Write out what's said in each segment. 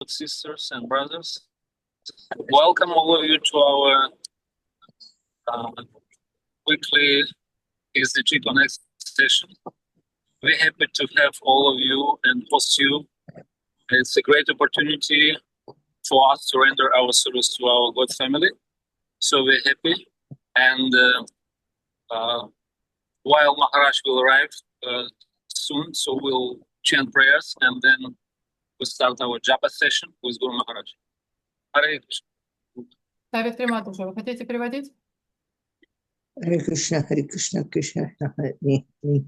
beloved sisters and brothers. Welcome all of you to our weekly SDG Connect session. We're happy to have all of you and host you. It's a great opportunity for us to render our service to our God family. So we're happy. And while Maharaj will arrive soon, so we'll chant prayers and then we'll start our japa session with Guru Maharaj. Hare Krishna. Савитри Матушка, вы хотите переводить? Харе Кришна, Кришна, Хре. Мы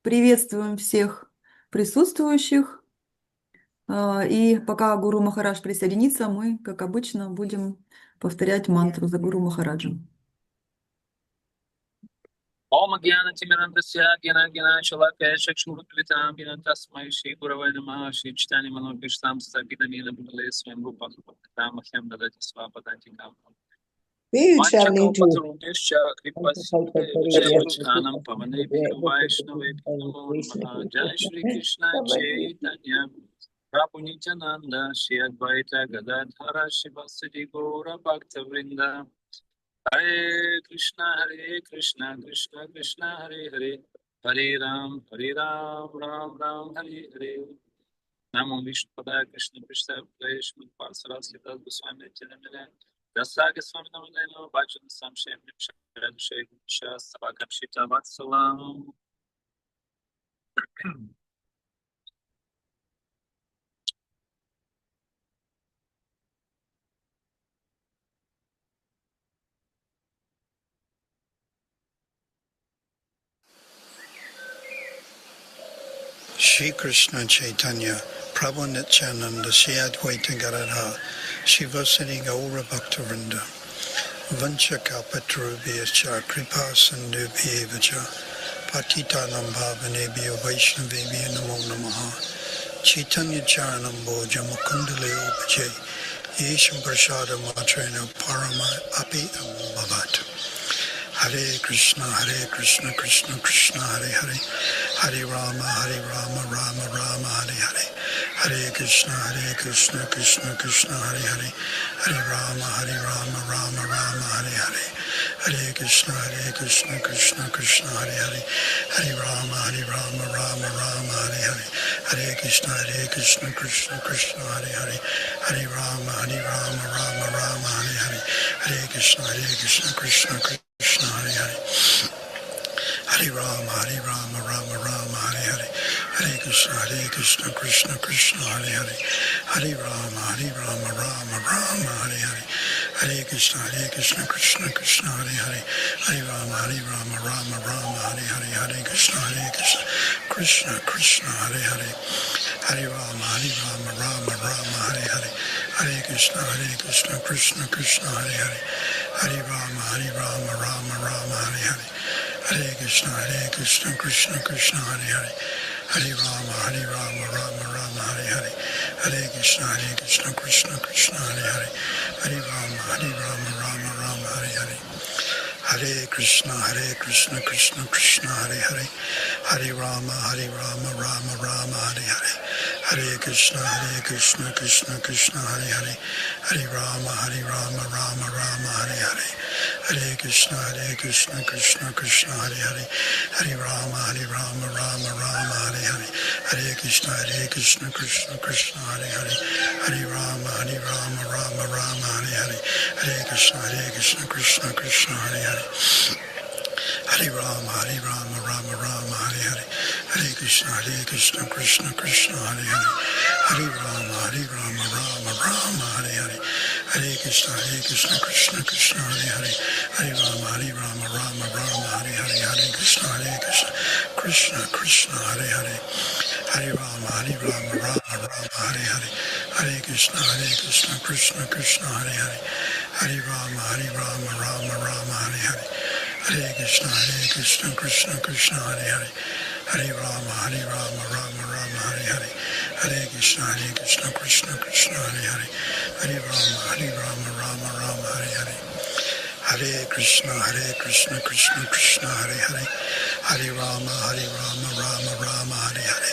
приветствуем всех присутствующих. И пока Гуру Махарадж присоединится, мы, как обычно, будем повторять мантру за Гуру Махараджем. Om Gyana Timirandasya Gyana Gyana Shalakaya Shakshuraplitam Gyana Tasmai Shri Guravai Namaha Shri Chitani Manobhishtam Sagidamina Bhule Swam Rupa Katam Ahyam Dadati Swapadantikam We traveling to Vachanam Pavane Vaishnava Jai Shri Krishna Chaitanya Prabhu Nityananda Shri Advaita Gadadhara Shivasadi Gaura Bhakta Vrinda Hare Krishna, Krishna Krishna, Hare Hare, Hare Ram, Ram Ram, Hare Hare. Namo Vishnu Padaya Krishna Krishna Pleshman Parsaras Hitas Goswami Telemele, Dasaga Swami Namaleno, Bhajan Samshem Nimshad Shekha Sabakam Shita Vatsalam. Shri Krishna Chaitanya, Prabhu Nityananda, Shri Advaita Gadadhara, Shivasati Gaura Bhaktavinda, Vancha Kalpatarubhyascha, Kripa Sindhubhyevacha, Patitanam Bhavanebhyo Vaishnavebhyo Namo Namaha, Chaitanya Charanam Bhoja Mukundaleo Bhaje, Yesham Prasada Matrena Parama Api Bhavat. Hare Krishna, Krishna Krishna, Hare Hare, Hare Rama, Rama Rama, Hare Hare, Hare Krishna, Krishna Krishna, Hare Hare, Hare Rama, Rama Rama, Hare Hare, Hare Krishna, Krishna Krishna, Hare Hare, Hare Rama, Rama Rama, Hare Hare, Hare Krishna, Krishna Krishna, Hare Hare, Hare Rama, Rama Rama, Hare Hare, Hare Krishna, Krishna Krishna, Hare Hare, Hare Rama, Rama Rama, Hare Hare, Hare Krishna, Krishna Krishna, Hare Hare, Hare Rama, Rama Rama, Hare Hare, Hare Krishna, Krishna Krishna, Hare Hare, Hare Rama, Rama Rama, Hare Hare, Hare Krishna, Krishna Krishna, Hare Hare, Hare Rama, Rama Rama, Hare Hare, Hare Krishna, Krishna Krishna, Hare Hare, Hare Rama, Rama Rama, Hare Hare, Hare Krishna, Krishna Krishna, Hare Hare, Hare Rama, Rama Rama, Hare Hare, Hare Krishna, Krishna Krishna, Hare Hare, Hare Rama, Rama Rama, Hare Hare, Hare Krishna, Krishna Krishna, Hare Hare, Hare Rama, Rama Rama, Hare Hare, Hare Krishna, Krishna Krishna, Hare Hare, Hare Rama, Rama Rama, Hare Hare, Hare Krishna, Krishna Krishna, Hare Hare, Hare Rama, Rama Rama, Hare Hare, Hare Krishna, Krishna Krishna, Hare Hare, Hare Rama, Rama Rama, Hare Hare, Hare Krishna, Krishna Krishna, Hare Hare, Hare Rama, Rama Rama, Hare Hare, Hare Krishna, Krishna Krishna, Hare Hare, Hare Rama, Rama Rama, Hare Hare, Hare Krishna, Krishna Krishna, Hare Hare, Hare Rama, Rama Rama, Hare Hare, Hare Krishna, Krishna Krishna, Hare Hare, Hare Rama, Rama Rama, Hare Hare, Hare Krishna, Krishna Krishna, Hare Hare, Hare Rama, Rama Rama, Hare Hare, Hare Krishna, Krishna Krishna, Hare Hare, Hare Rama, Rama Rama, Hare Hare, Hare Krishna, Krishna Krishna, Hare Hare, Hare Rama, Rama Rama, Hare Hare, Hare Krishna, Krishna Krishna, Hare Hare, Hare Rama, Rama Rama, Hare Hare,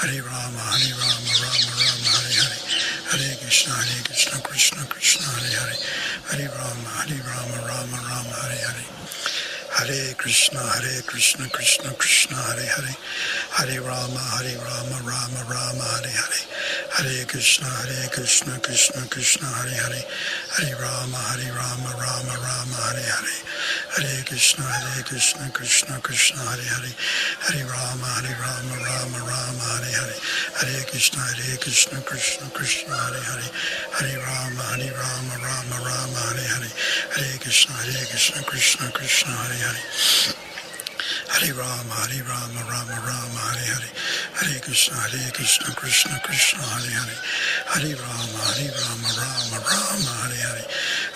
Hare Rama, Rama Rama, Hare Hare. Hare Krishna, Krishna Krishna, Hare Hare. Hare Rama, Rama Rama, Hare Hare. Hare Krishna, Krishna Krishna, Hare Hare. Hare Rama, Rama Rama, Hare Hare. Hare Krishna, Krishna Krishna, Hare Hare. Hare Rama, Rama Rama, Hare Hare. Hare Krishna, Krishna Krishna, Hare Hare. Hare Rama, Rama Rama, Hare Hare. Hare Krishna, Krishna Krishna, Hare Hare. Hare Rama, Rama Rama, Hare Hare. Hare Krishna, Krishna Krishna, Hare Hare. Hare Rama, Rama Rama, Hare Hare. Hare Krishna, Krishna Krishna, Hare Hare. Hare Rama, Rama Rama, Hare Hare.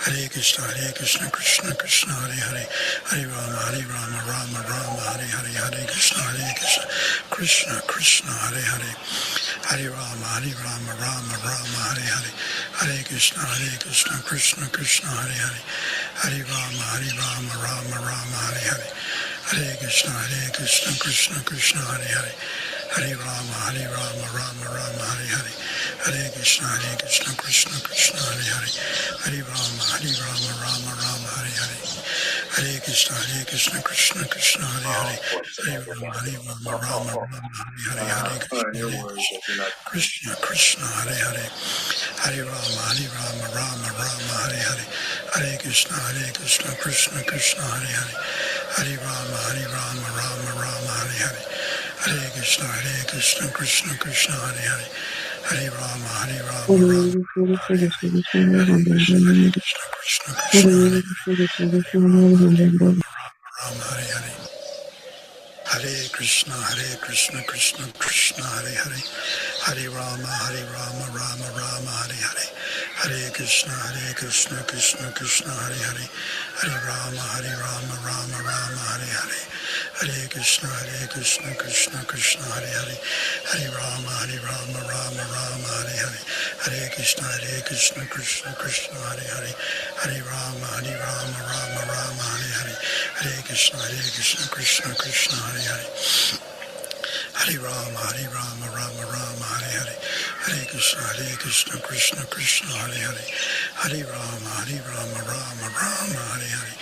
Hare Krishna, Krishna Krishna, Hare Hare. Hare Rama, Rama Rama, Hare Hare. Hare Krishna, Krishna Krishna, Hare Hare. Hare Rama, Rama Rama, Hare Hare. Hare Krishna, Krishna Krishna, Hare Hare. Hare Rama, Rama Rama, Hare Hare. Hare Krishna, Krishna Krishna, Hare Hare. Hare Rama, Rama Rama, Hare Hare. Hare Krishna, Krishna Krishna, Hare Hare. Hare Rama, Rama Rama, Hare Hare. Hare Krishna, Krishna Krishna, Hare Hare. Hare Rama, Rama Rama, Hare Hare. Hare Krishna, Krishna, Hare Hare. Hare Rama, Rama Rama, Hare Hare. Hare Krishna, Krishna Krishna, Hare Hare. Hare Rama, Rama Rama, Hare Hare. Hare Krishna, Krishna Krishna, Hare Hare. Hare Rama, Rama Rama, Hare Hare. Hare Krishna, Krishna Krishna, Hare Hare. Hare Rama, Rama, Hare Hare. Hare Krishna, Krishna Krishna, Hare Hare. Hare Rama, Rama Rama, Hare Hare. Hare Krishna, Krishna Krishna, Hare Hare. Hare Rama, Rama Rama, Hare Hare. Hare Krishna, Krishna Krishna, Hare Hare. Hare Rama, Rama Rama, Hare Hare. Hare Krishna, Krishna Krishna, Hare Hare. Hare Rama, Rama Rama, Hare Hare. Hare Krishna, Krishna Krishna, Hare Hare. Hare Rama, Rama Rama, Hare Hare. Hare Krishna, Krishna Krishna, Hare Hare. Hare Rama, Rama Rama, Hare Hare. Hare Krishna, Krishna Krishna, Hare Hare. Hare Rama, Rama Rama, Hare Hare.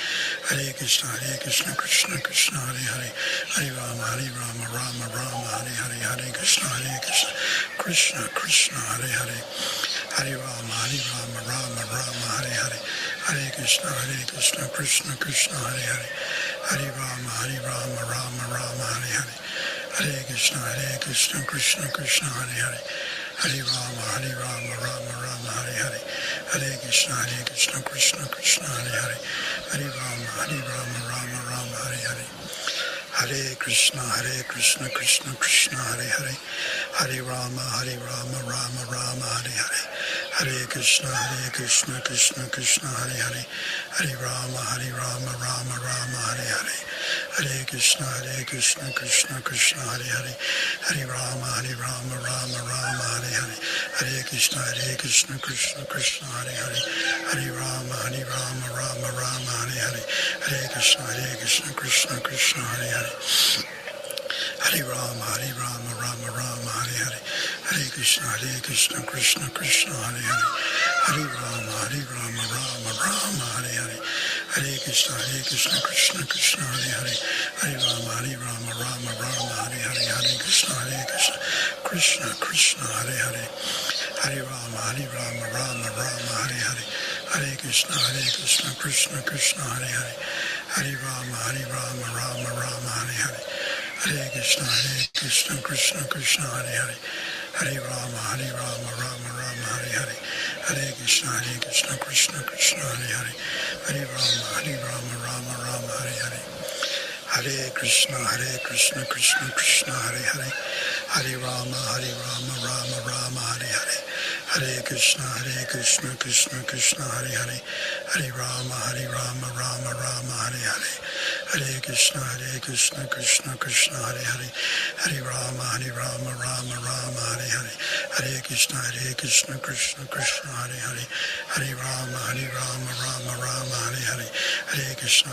Hare Krishna, Krishna Krishna, Hare Hare. Hare Rama, Rama Rama, Hare Hare. Hare Krishna, Krishna Krishna, Hare Hare. Hare Rama, Rama Rama, Hare Hare. Hare Krishna, Krishna Krishna, Hare Hare. Hare Rama, Rama Rama, Hare Hare. Hare Krishna, Krishna Krishna, Hare Hare. Hare Rama, Rama Rama, Hare Hare. Hare Krishna, Krishna Krishna, Hare Hare. Hare Rama, Rama Rama, Hare Hare. Hare Krishna, Krishna Krishna, Hare Hare. Hare Rama, Rama Rama, Hare Hare. Hare Krishna, Krishna Krishna, Hare Hare. Hare Rama, Rama Rama, Hare Hare. Hare Krishna, Krishna Krishna, Hare Hare. Hare Rama, Rama Rama, Hare Hare. Hare Krishna, Krishna Krishna, Hare Hare. Hare Rama, Rama Rama, Hare Hare. Hare Krishna, Krishna Krishna, Hare Hare. Hare Rama, Rama Rama, Hare Hare. Hare Krishna, Krishna Krishna, Hare Hare. Hare Rama, Rama Rama, Hare Hare. Hare Krishna, Krishna Krishna, Hare Hare. Hare Rama, Rama Rama, Hare Hare. Hare Krishna, Krishna Krishna, Hare Hare. Hare Rama, Rama Rama, Hare Hare. Hare Krishna, Krishna Krishna, Hare Hare. Hare Rama, Rama Rama, Hare Hare. Hare Krishna, Krishna Krishna, Hare Hare. Hare Rama, Rama Rama, Hare Hare. Hare Krishna, Krishna Krishna, Hare Hare. Hare Rama, Rama Rama, Hare Hare. Hare Krishna, Krishna Krishna, Hare Hare. Hare Rama, Rama Rama, Hare Hare. Hare Krishna, Krishna Krishna, Hare Hare. Hare Rama, Rama Rama, Hare Hare. Hare Krishna, Krishna Krishna, Hare Hare. Hare Rama, Rama Rama, Hare Hare. Hare Krishna,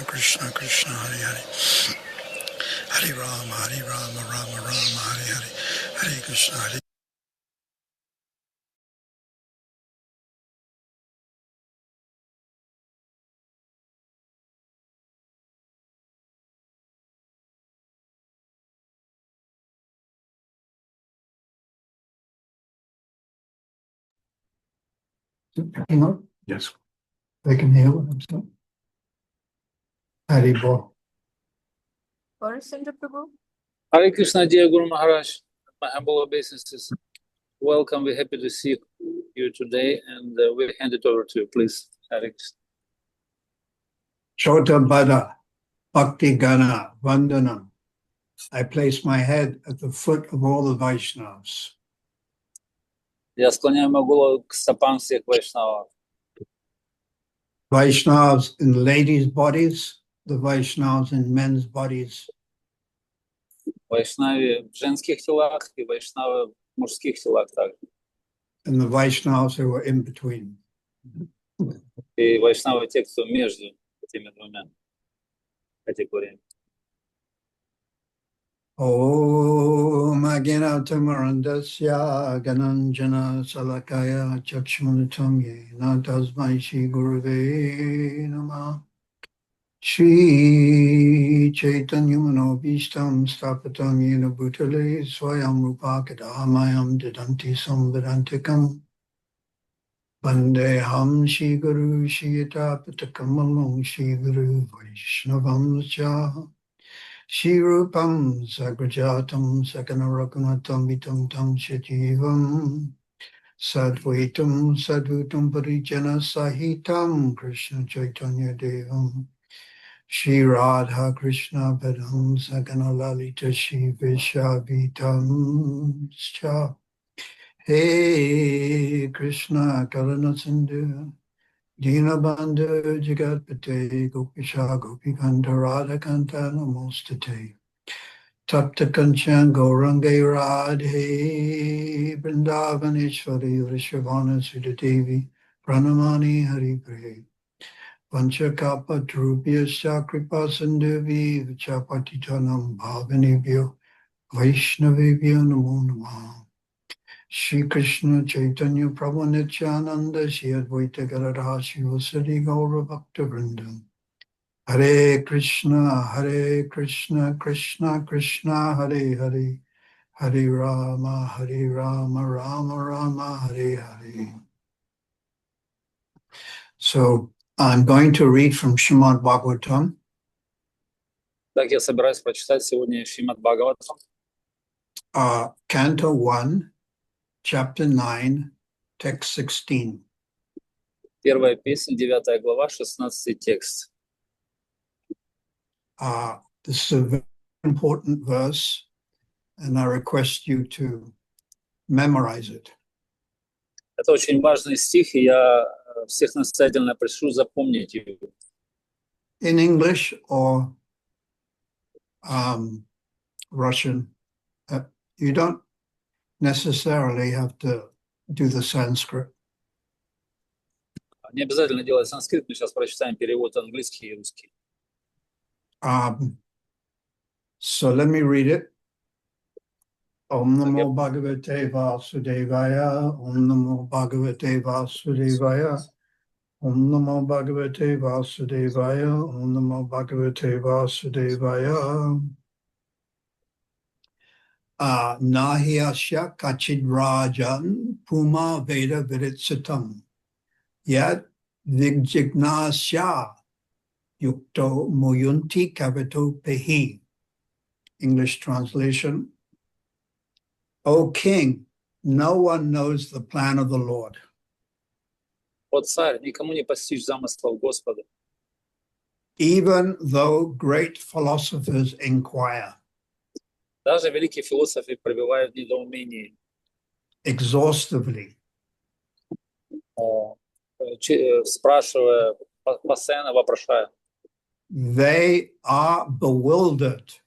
Krishna Krishna, Hare Hare. Hare Rama, Rama Rama, Hare Hare. Hare Krishna, Hang on. Yes. They can hear what I'm saying. Haribol. Hare Krishna, dear Guru Maharaj, my humble obeisances. Welcome, we're happy to see you today, and we'll hand it over to you, please. Hare Krishna. Chota Bada, Bhakti Gana, Vandanam. I place my head at the foot of all the Vaishnavas. Я склоняю мою голову к стопам всех вайшнавов. Vaishnavas in ladies' bodies, the Vaishnavas in men's bodies. Вайшнави в женских телах и вайшнавы в мужских телах также. And the Vaishnavas who are in between. И вайшнавы те, кто между этими двумя категориями. Om Agyanatamarandasya Gananjana Salakaya Chakshmanatam Yena Tasmai Shri Guruve Namah. Shri Chaitanya Manobhishtam Stapatam Yena Bhutale Swayam Rupa Kadamayam Didanti Samvedantikam Vandeham Shri Guru Shri Yatapatakamalong Shri Guru Vaishnavam Cha Shri Rupam Sagrajatam Sakanarakunatam Vitam Tam Shajivam Sadvaitam Sadhutam Parijana Sahitam Krishna Chaitanya Devam Shri Radha Krishna Padam Sakana Lalita Shri Vishavitam Cha Hey Krishna Karana Sindhu Dinabandhu Jagatpate Gopisha Gopikanta Radha Kanta Namostate Tapta Kanchan Gaurangai Radhe Vrindavaneshwari Vrishabhana Sridevi Pranamani Hari Pre Vanchakapa Drupyasya Kripa Sindhuvi Vichapatitanam Bhavanebhyo Vaishnavebhyo Namo Namah Shri Krishna Chaitanya Prabhu Nityananda Shri Advaita Gadadhar Shivasari Gaura Bhakta Vrinda Hare Krishna Krishna Krishna Hare Hare Hare Rama Rama Rama Hare Hare. So I'm going to read from Srimad Bhagavatam. Так, я собираюсь прочитать сегодня Шримад Бхагаватам. Canto 1, Chapter 9, Text 16. Первая песня, 9 глава, 16 текст. This is a very important verse, and I request you to memorize it. Это очень важный стих, и я всех настоятельно прошу запомнить его. In English or Russian, you don't necessarily have to do the Sanskrit. Не обязательно делать санскрит, мы сейчас прочитаем перевод английский и русский. So let me read it. Om Namo Bhagavate Vasudevaya. Om Namo Bhagavate Vasudevaya. Om Namo Bhagavate Vasudevaya. Om Namo Bhagavate Vasudevaya. Nahyasya Kachid Rajan Puma Veda Viditsitam Yad Vigjignasya Yukto Muyunti Kavito Pehi. English translation. O King, no one knows the plan of the Lord. О царь, никому не постичь замыслов Господа. Even though great philosophers inquire. Даже великие философы пребывают в недоумении. Exhaustively. Спрашивая, постоянно вопрошая. They are bewildered.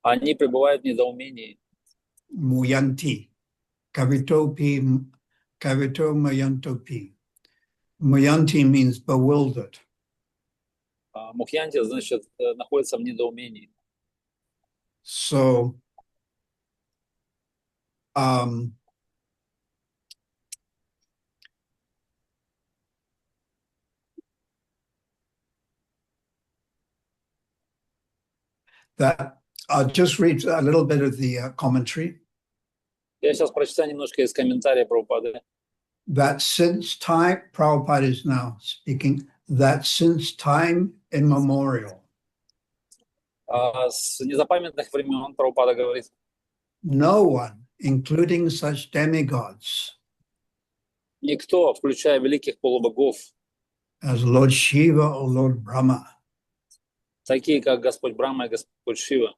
Они пребывают в недоумении. Muyanti. Kavito Muyantopi. Muyanti means bewildered. Мухьянти, значит, находится в недоумении. So, that I'll just read a little bit of the commentary. Я сейчас прочитаю немножко из комментария Прабхупады. That since time, Prabhupada is now speaking, that since time immemorial. С незапамятных времен Прабхупада говорит. No one, including such demigods. Никто, включая великих полубогов. As Lord Shiva or Lord Brahma. Такие, как Господь Брахма и Господь Шива.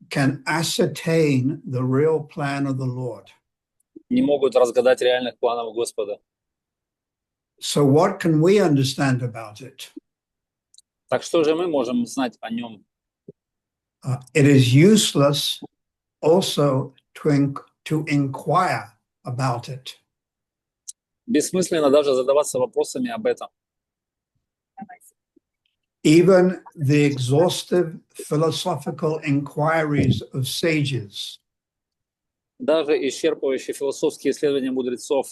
Can ascertain the real plan of the Lord. Не могут разгадать реальных планов Господа. So what can we understand about it? Так что же мы можем знать о нем? It is useless also to inquire about it. Бессмысленно даже задаваться вопросами об этом. even the exhaustive philosophical inquiries of sages Даже исчерпывающие философские исследования мудрецов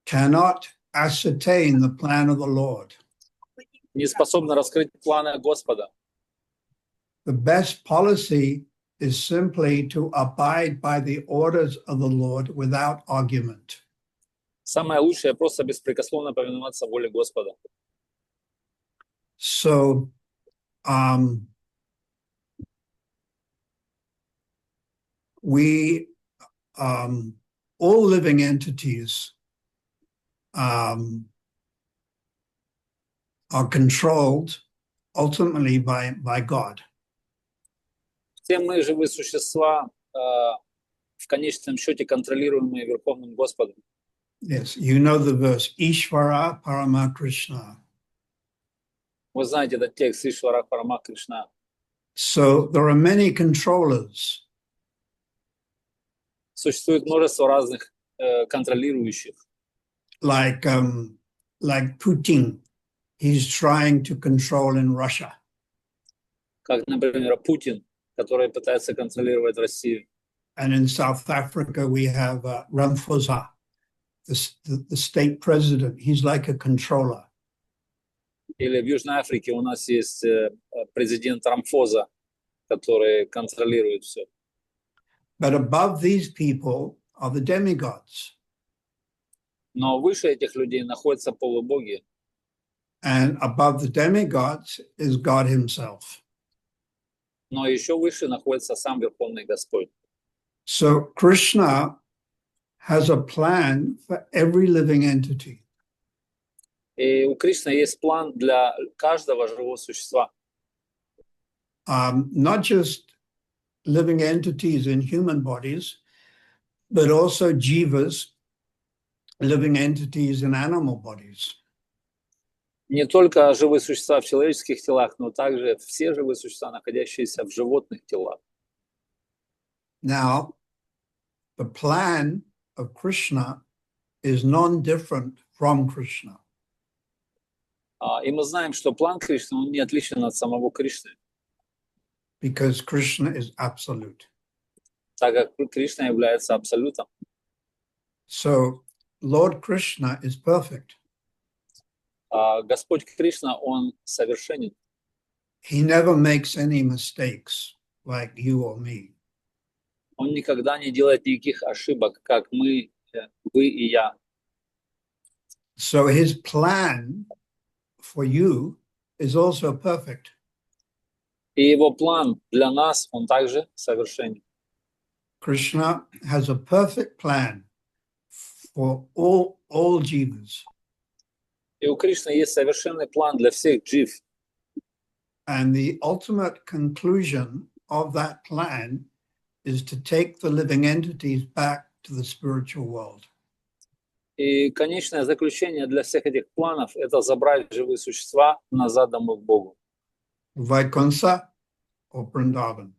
cannot ascertain the plan of the Lord. не способны раскрыть планы Господа. The best policy is simply to abide by the orders of the Lord without argument. Самое лучшее — просто беспрекословно повиноваться воле Господа. So, we, all living entities, are controlled ultimately by God. Все мы, живые существа, в конечном счете контролируемые Верховным Господом. Yes, you know the verse, Ishvara Parama Krishna. Вы знаете этот текст Ишвара Парама Кришна. So there are many controllers, Существует множество разных контролирующих. like Putin. He's trying to control in Russia. Как, например, Путин, который пытается контролировать Россию. And in South Africa, we have Ramaphosa, the state president. He's like a controller. Или в Южной Африке у нас есть президент Рамфоза, который контролирует все. But above these people are the demigods. Но выше этих людей находятся полубоги. And above the demigods is God himself. Но еще выше находится сам Верховный Господь. So Krishna has a plan for every living entity. И у Кришны есть план для каждого живого существа. Not just living entities in human bodies, but also jivas, living entities in animal bodies. Не только живые существа в человеческих телах, но также все живые существа, находящиеся в животных телах. Now, the plan of Krishna is non-different from Krishna. И мы знаем, что план Кришны, он не отличен от самого Кришны, Because Krishna is absolute. так как Кришна является абсолютом. So Lord Krishna is perfect. Господь Кришна, он совершенен. He never makes any mistakes like you or me. Он никогда не делает никаких ошибок, как мы, вы и я. So his plan for you is also perfect. И его план для нас, он также совершенен. Krishna has a perfect plan for all jivas. И у Кришны есть совершенный план для всех джив. And the ultimate conclusion of that plan is to take the living entities back to the spiritual world. И конечное заключение для всех этих планов — это забрать живые существа назад домой к Богу. Vaikunsa or Vrindavan.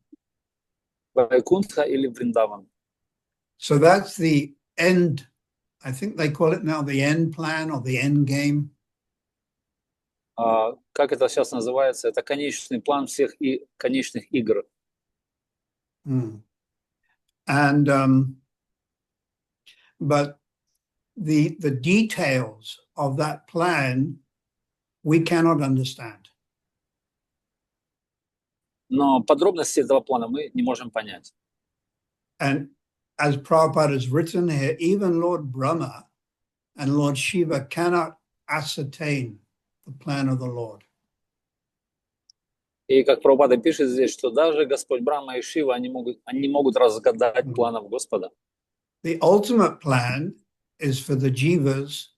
Вайкунтха или Вриндаван. So that's the end. I think they call it now the end plan or the end game. Как это сейчас называется? Это конечный план всех и конечных игр. And but the details of that plan we cannot understand. Но подробности этого плана мы не можем понять. And as Prabhupada has written here, even Lord Brahma and Lord Shiva cannot ascertain the plan of the Lord. И как Прабхупада пишет здесь, что даже Господь Брахма и Шива, они не могут разгадать планов Господа. The ultimate plan is for the jivas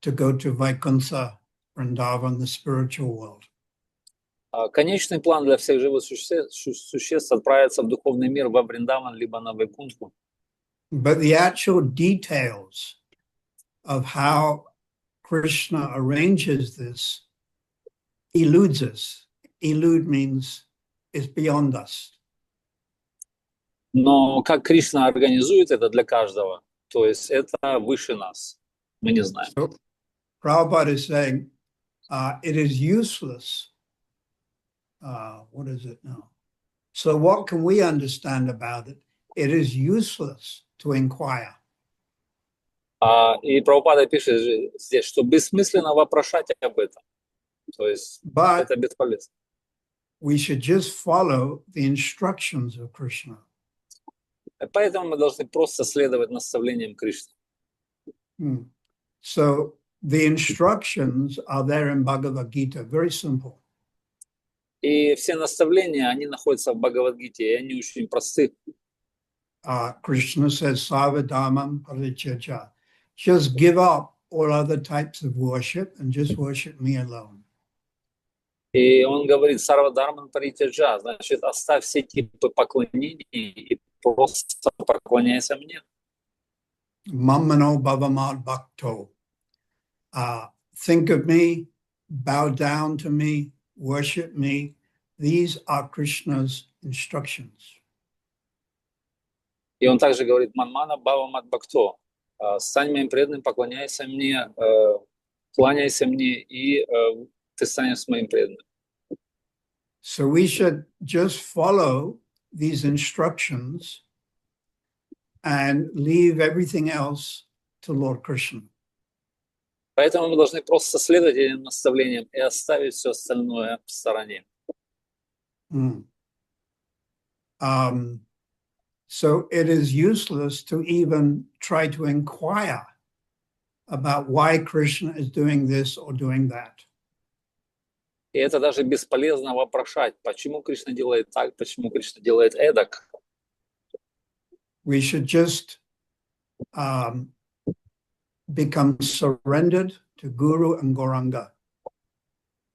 to go to Vaikunsa, Vrindavan, the spiritual world. Конечный план для всех живых существ отправиться в духовный мир во Вриндаван либо на Вайкунтху. But the actual details of how Krishna arranges this eludes us. Elude means it's beyond us. Но как Кришна организует это для каждого, то есть это выше нас. Мы не знаем. So Prabhupada is saying it is useless. What is it now? So what can we understand about it? It is useless to inquire. И Прабхупада пишет здесь, что бессмысленно вопрошать об этом. То есть это бесполезно. We should just follow the instructions of Krishna. Поэтому мы должны просто следовать наставлениям Кришны. So the instructions are there in Bhagavad Gita, very simple. И все наставления, они находятся в Бхагавад-гите, и они очень просты. Krishna says, Savadhamam Parichaja. Just give up all other types of worship and just worship me alone. И он говорит, Сарвадхарман Паритяджа, значит, оставь все типы поклонений и просто поклоняйся мне. Mamano Bhavamad Bhakto. Think of me, bow down to me, worship me. These are Krishna's instructions. И он также говорит, Манмана Бхавамад Бхакто. Стань моим преданным, поклоняйся мне, кланяйся мне, и ты станешь моим преданным. So we should just follow these instructions and leave everything else to Lord Krishna. Поэтому мы должны просто следовать этим наставлениям и оставить все остальное в стороне. So it is useless to even try to inquire about why Krishna is doing this or doing that. И это даже бесполезно вопрошать, почему Кришна делает так, почему Кришна делает эдак. We should just become surrendered to Guru and Gauranga.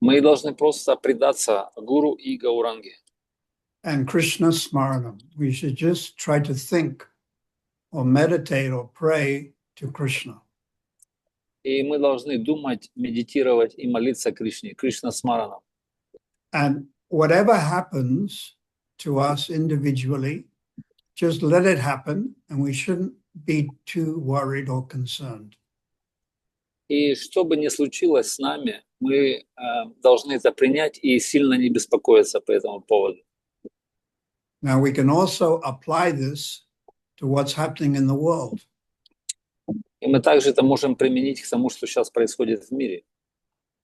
Мы должны просто предаться Гуру и Гауранге. And Krishna Smaranam. We should just try to think or meditate or pray to Krishna. И мы должны думать, медитировать и молиться Кришне, Кришна Смарана. And whatever happens to us individually, just let it happen, and we shouldn't be too worried or concerned. И что бы ни случилось с нами, мы должны это принять и сильно не беспокоиться по этому поводу. Now we can also apply this to what's happening in the world. И мы также это можем применить к тому, что сейчас происходит в мире.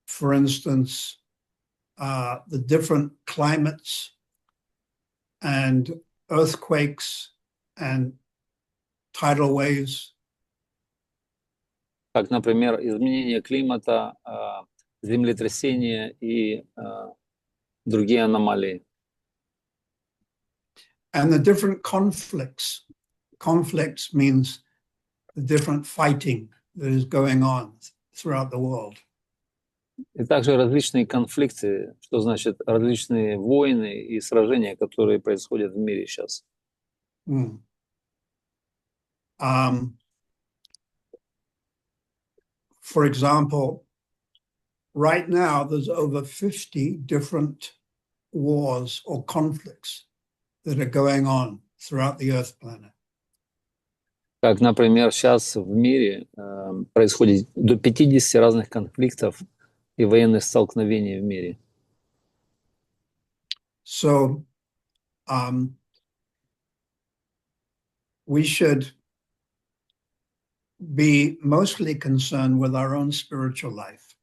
For instance, the different climates and earthquakes and tidal waves. Как, например, изменение климата, землетрясения и другие аномалии. And the different conflicts. Conflicts means the different fighting that is going on throughout the world. И также различные конфликты, что значит различные войны и сражения, которые происходят в мире сейчас. For example, right now there's over 50 different wars or conflicts that are going on throughout the Earth planet. Как, например, сейчас в мире происходит до 50 разных конфликтов и военных столкновений в мире. So we should be mostly concerned with our own spiritual life.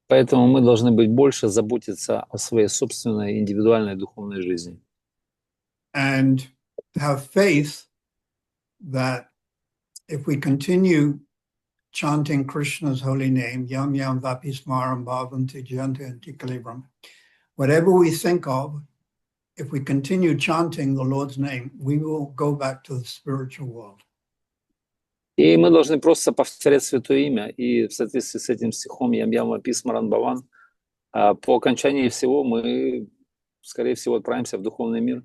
Поэтому мы должны быть больше заботиться о своей собственной индивидуальной духовной жизни. And have faith that if we continue chanting Krishna's holy name, Yam Yam Vapi Smaram Bhavanti Janta Antikalibram, whatever we think of, if we continue chanting the Lord's name, we will go back to the spiritual world. И мы должны просто повторять Святое Имя, и в соответствии с этим стихом Ям Ям Вапи Смаран Бхаван, по окончании всего мы, скорее всего, отправимся в духовный мир.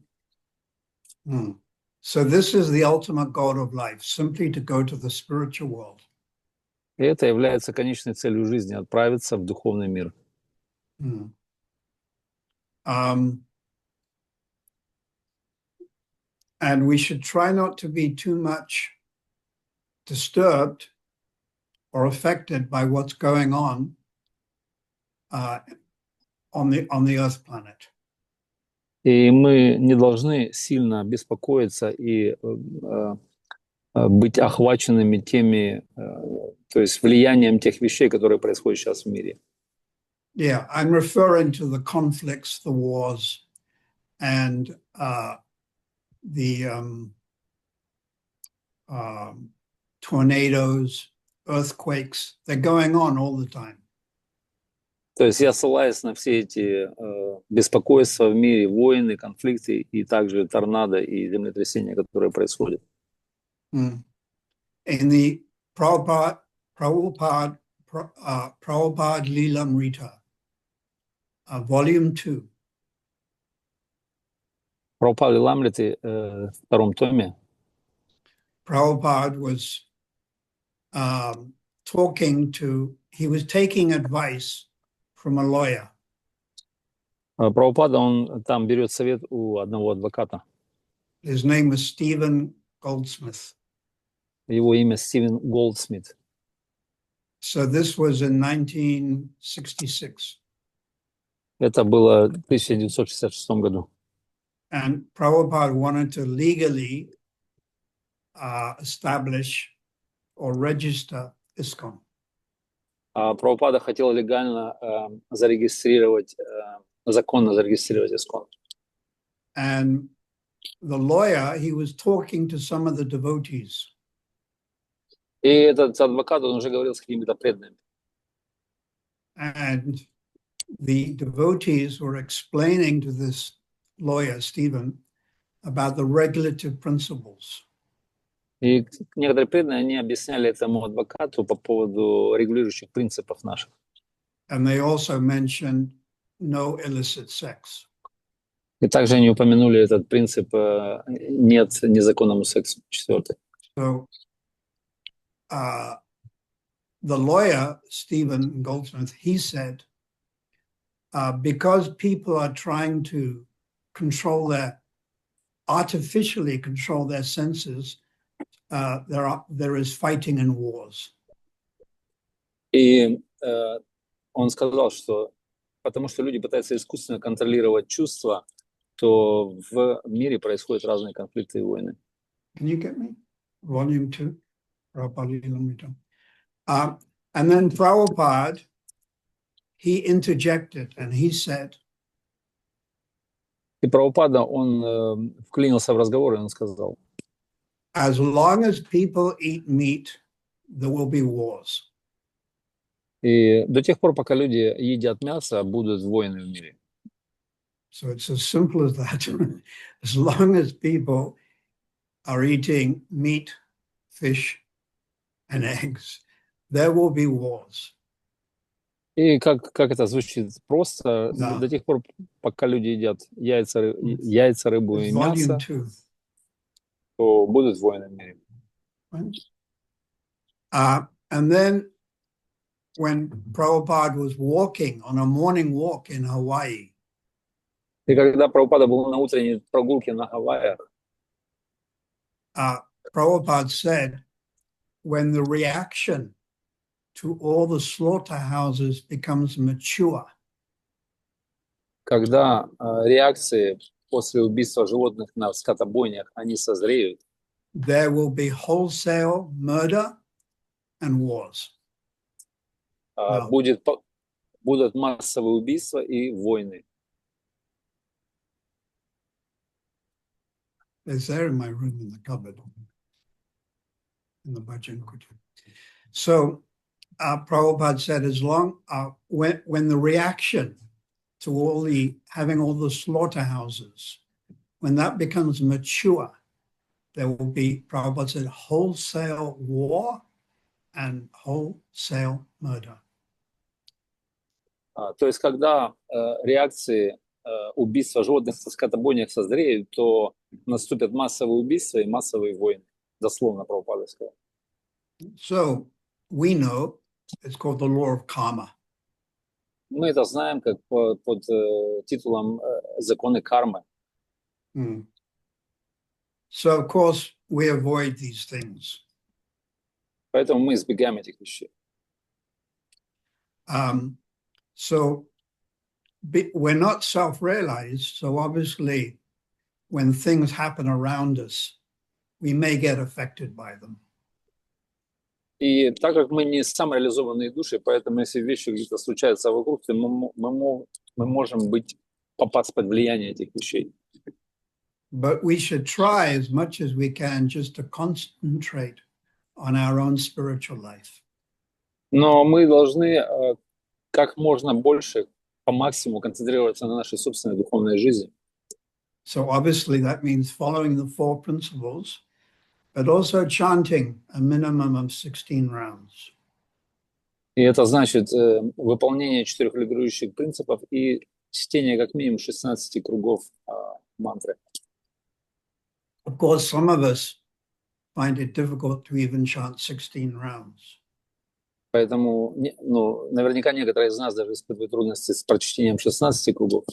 So this is the ultimate goal of life, simply to go to the spiritual world. И это является конечной целью жизни, отправиться в духовный мир. And we should try not to be too much disturbed or affected by what's going on on the Earth planet. И мы не должны сильно беспокоиться и быть охваченными теми, то есть влиянием тех вещей, которые происходят сейчас в мире. Yeah, I'm referring to the conflicts, the wars, and the tornadoes, earthquakes. They're going on all the time. То есть я ссылаюсь на все эти беспокойства в мире, войны, конфликты и также торнадо и землетрясения, которые происходят. In the Prabhupada Lilamrita, Volume 2, Прабхупада Ламриты в втором томе Prabhupada was he was taking advice from a lawyer. Прабхупада, он там берет совет у одного адвоката. His name was Stephen Goldsmith. Его имя Стивен Голдсмит. So this was in 1966. Это было в 1966 году. And Prabhupada wanted to legally establish or register ISKCON. Прабхупада хотел легально зарегистрировать, законно зарегистрировать ISKCON. And the lawyer, he was talking to some of the devotees. И этот адвокат, он уже говорил с какими-то преданными. And the devotees were explaining to this lawyer, Stephen, about the regulative principles. И некоторые преданные, они объясняли этому адвокату по поводу регулирующих принципов наших. And they also mentioned no illicit sex. И также они упомянули этот принцип «нет незаконному сексу», четвертый. So the lawyer, Stephen Goldsmith, he said, because people are trying to artificially control their senses, there is fighting and wars. И он сказал, что потому что люди пытаются искусственно контролировать чувства, то в мире происходят разные конфликты и войны. Can you get me? Volume 2, Prabhupada. And then Prabhupada, he interjected and he said, И Прабхупада, он вклинился в разговор, и он сказал, as long as people eat meat, there will be wars. и до тех пор, пока люди едят мясо, будут войны в мире. So it's as simple as that. As long as people are eating meat, fish, and eggs, there will be wars. И как это звучит просто, Да. до тех пор, пока люди едят яйца, рыбу и It's мясо, volume 2. то будут войны в мире. And then when Prabhupada was walking on a morning walk in Hawaii, И когда Прабхупада был на утренней прогулке на Гавайях, Prabhupada said, when the reaction to all the slaughterhouses becomes mature, когда реакции после убийства животных на скотобойнях, они созреют, there will be wholesale murder and wars. Wow. будут массовые убийства и войны. It's there in my room in the cupboard, in the bhajan kutir. So Prabhupada said, as long when the reaction to having all the slaughterhouses, when that becomes mature, there will be, Prabhupada said, wholesale war and wholesale murder. То есть, когда реакции убийства животных на скотобойнях созреют, то наступят массовые убийства и массовые войны. Дословно Прабхупада сказал. So we know it's called the law of karma. Мы это знаем как под титулом законы кармы. So of course we avoid these things. Поэтому мы избегаем этих вещей. So we're not self-realized, so obviously when things happen around us, we may get affected by them. И так как мы не самореализованные души, поэтому если вещи где-то случаются вокруг, то мы можем попасть под влияние этих вещей. But we should try as much as we can just to concentrate on our own spiritual life. Но мы должны как можно больше, по максимуму концентрироваться на нашей собственной духовной жизни. So obviously that means following the 4 principles, but also chanting a minimum of 16 rounds. И это значит выполнение 4 регулирующих принципов и чтение как минимум 16 кругов мантры. Of course, some of us find it difficult to even chant 16 rounds. Поэтому, наверняка некоторые из нас даже испытывают трудности с прочтением 16 кругов.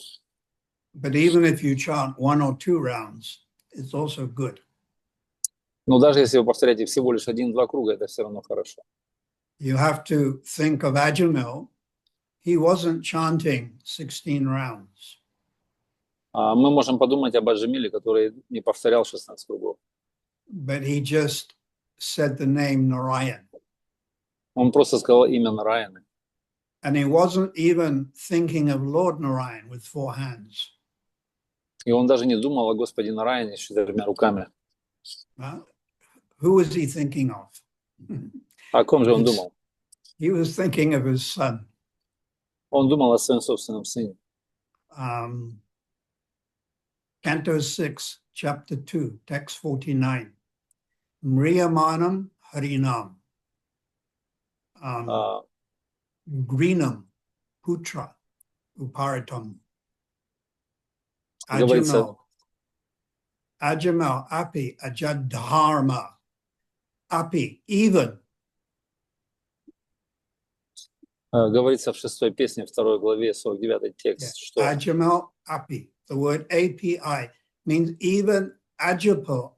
But even if you chant 1 or 2 rounds, it's also good. Но даже если вы повторяете всего лишь 1-2 круга, это все равно хорошо. You have to think of Ajamil. He wasn't chanting 16 rounds. Мы можем подумать об Аджамиле, который не повторял 16 кругов. But he just said the name Narayan. Он просто сказал имя Нараяны. And he wasn't even thinking of Lord Narayan with 4 hands. И он даже не думал о Господе Нараяне с 4 руками. Who was he thinking of? О ком же он думал? He was thinking of his son. Он думал о своем собственном сыне. Canto 6, chapter 2, text 49. Mriyamanam Harinam. Greenam Putra Uparitam. Говорится, Ajamal Api Ajadharma. Api, even. говорится в 6 песне, 2 главе, 49 текст, что Ajamal Api. The word API means even Ajamal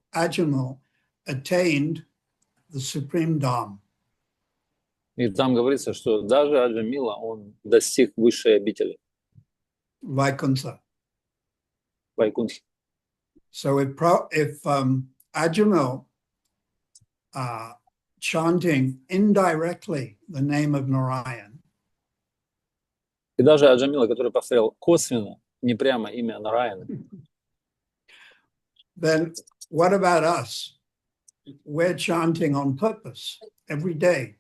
attained the supreme Dham. и там говорится, что даже Аджамила, он достиг высшей обители, Vaikuntha. Вайкунтхи. So if Ajamal chanting indirectly the name of Narayan, И даже Аджамила, который повторял косвенно, не прямо имя Нараяны, then what about us? We're chanting on purpose every day.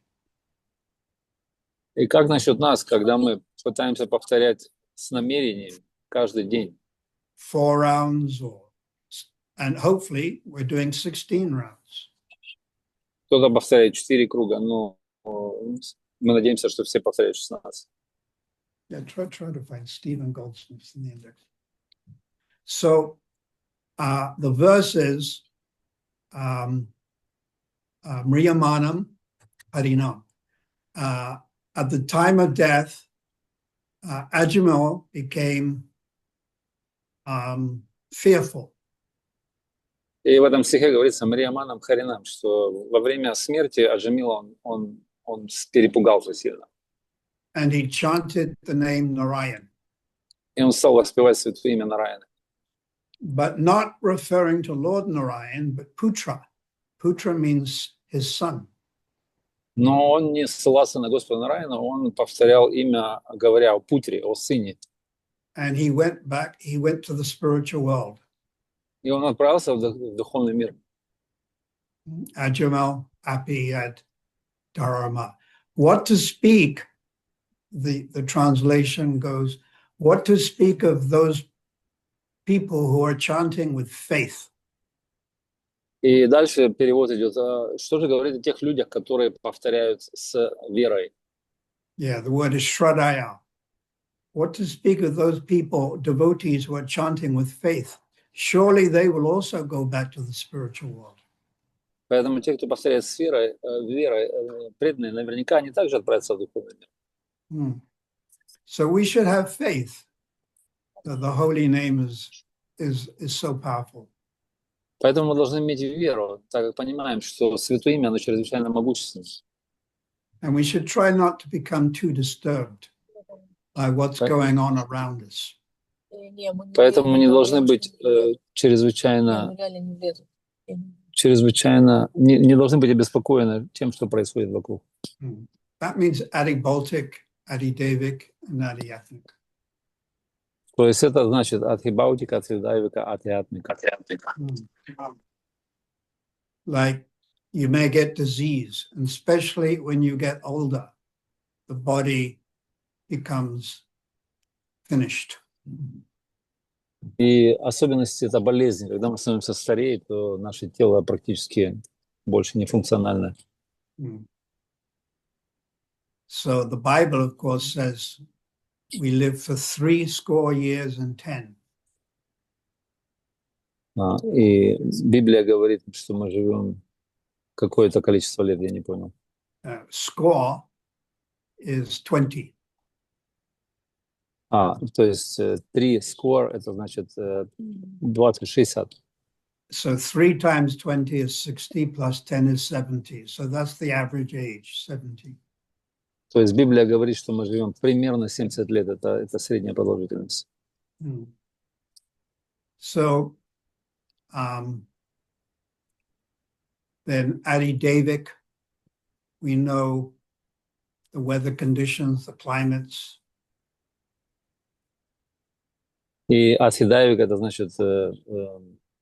и как насчет нас, когда мы пытаемся повторять с намерением каждый день? 4 rounds and hopefully we're doing 16 rounds. Кто-то повторяет 4 круга, но мы надеемся, что все повторяют 16. Yeah, try to find Stephen Goldsmith's in the index. So the verse is Mriyamanam Harinam. At the time of death, Ajamal became fearful. И в этом стихе говорится Мрияманам Харинам, что во время смерти Аджамила он перепугался сильно. And he chanted the name Narayan. И он стал воспевать святое имя Нараяны. But not referring to Lord Narayan, but Putra. Putra means his son. Но он не ссылался на Господа Нараяна, он повторял имя, говоря о Путре, о сыне. And he went to the spiritual world. И он отправился в духовный мир. Ajamal Api at Dharma. What to speak, the translation goes, what to speak of those people who are chanting with faith. И дальше перевод идет, что же говорить о тех людях, которые повторяют с верой. Yeah, the word is Shradaya. What to speak of those people, devotees who are chanting with faith. Surely they will also go back to the spiritual world. Поэтому те, кто повторяет с верой, преданные, наверняка они также отправятся в духовный мир. So we should have faith that the holy name is so powerful. Поэтому мы должны иметь веру, так как понимаем, что святое имя, оно чрезвычайно могущественно. And we should try not to become too disturbed. by what's going on around us. Поэтому мы не должны быть чрезвычайно, не должны быть обеспокоены тем, что происходит вокруг. That means Adi Baltic, Adi Devik, and Adi Ethnic. То есть это значит Адхибаутика, Адхидайвика, Адхиатмика. Like you may get disease, and especially when you get older, the body becomes finished. И особенности это болезнь. Когда мы становимся старее, то наше тело практически больше не функционально. So the Bible, of course, says we live for 70 years and 10. И Библия говорит, что мы живем какое-то количество лет, я не понял. Score is 20. То есть 3 score, это значит 20, 60. So 3 times 20 is 60, plus 10 is 70. So that's the average age, 70. То есть Библия говорит, что мы живем примерно 70 лет. Это средняя продолжительность. So then Adi Devik, we know the weather conditions, the climates. И Адхидайвик это значит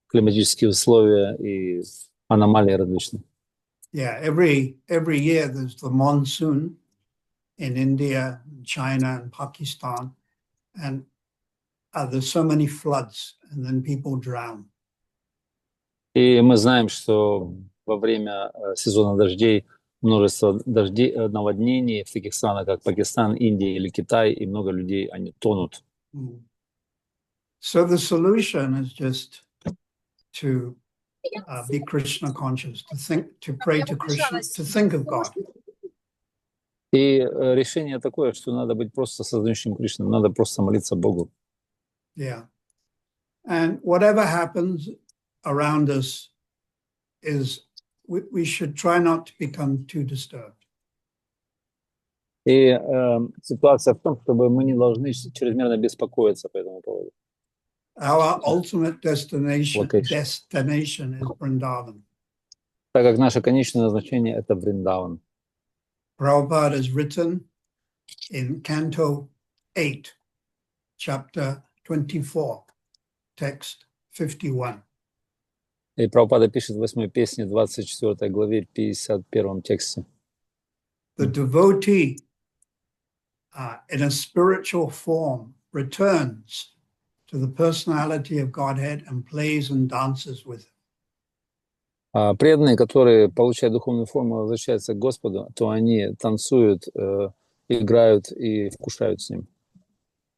климатические условия и аномалии различные. Yeah, every year there's the monsoon in India, China, and Pakistan, and there's so many floods, and then people drown. И мы знаем, что во время сезона дождей множество дождей, наводнений в таких странах, как Пакистан, Индия или Китай, и много людей, они тонут. So the solution is just to be Krishna conscious, to pray to Krishna, to think of God. И решение такое, что надо быть просто сознающим Кришну, надо просто молиться Богу. Yeah. And whatever happens around us is, we should try not to become too disturbed. И ситуация в том, чтобы мы не должны чрезмерно беспокоиться по этому поводу. Our ultimate destination is Vrindavan. Так как наше конечное назначение — это Вриндаван. Prabhupada has written in Canto 8, chapter 24, text 51. И Прабхупада пишет в 8-й песне, 24 главе, 51 тексте. The devotee in a spiritual form returns to the personality of Godhead and plays and dances with him. Преданные, которые получают духовную форму, возвращаются к Господу, то они танцуют, играют и вкушают с Ним.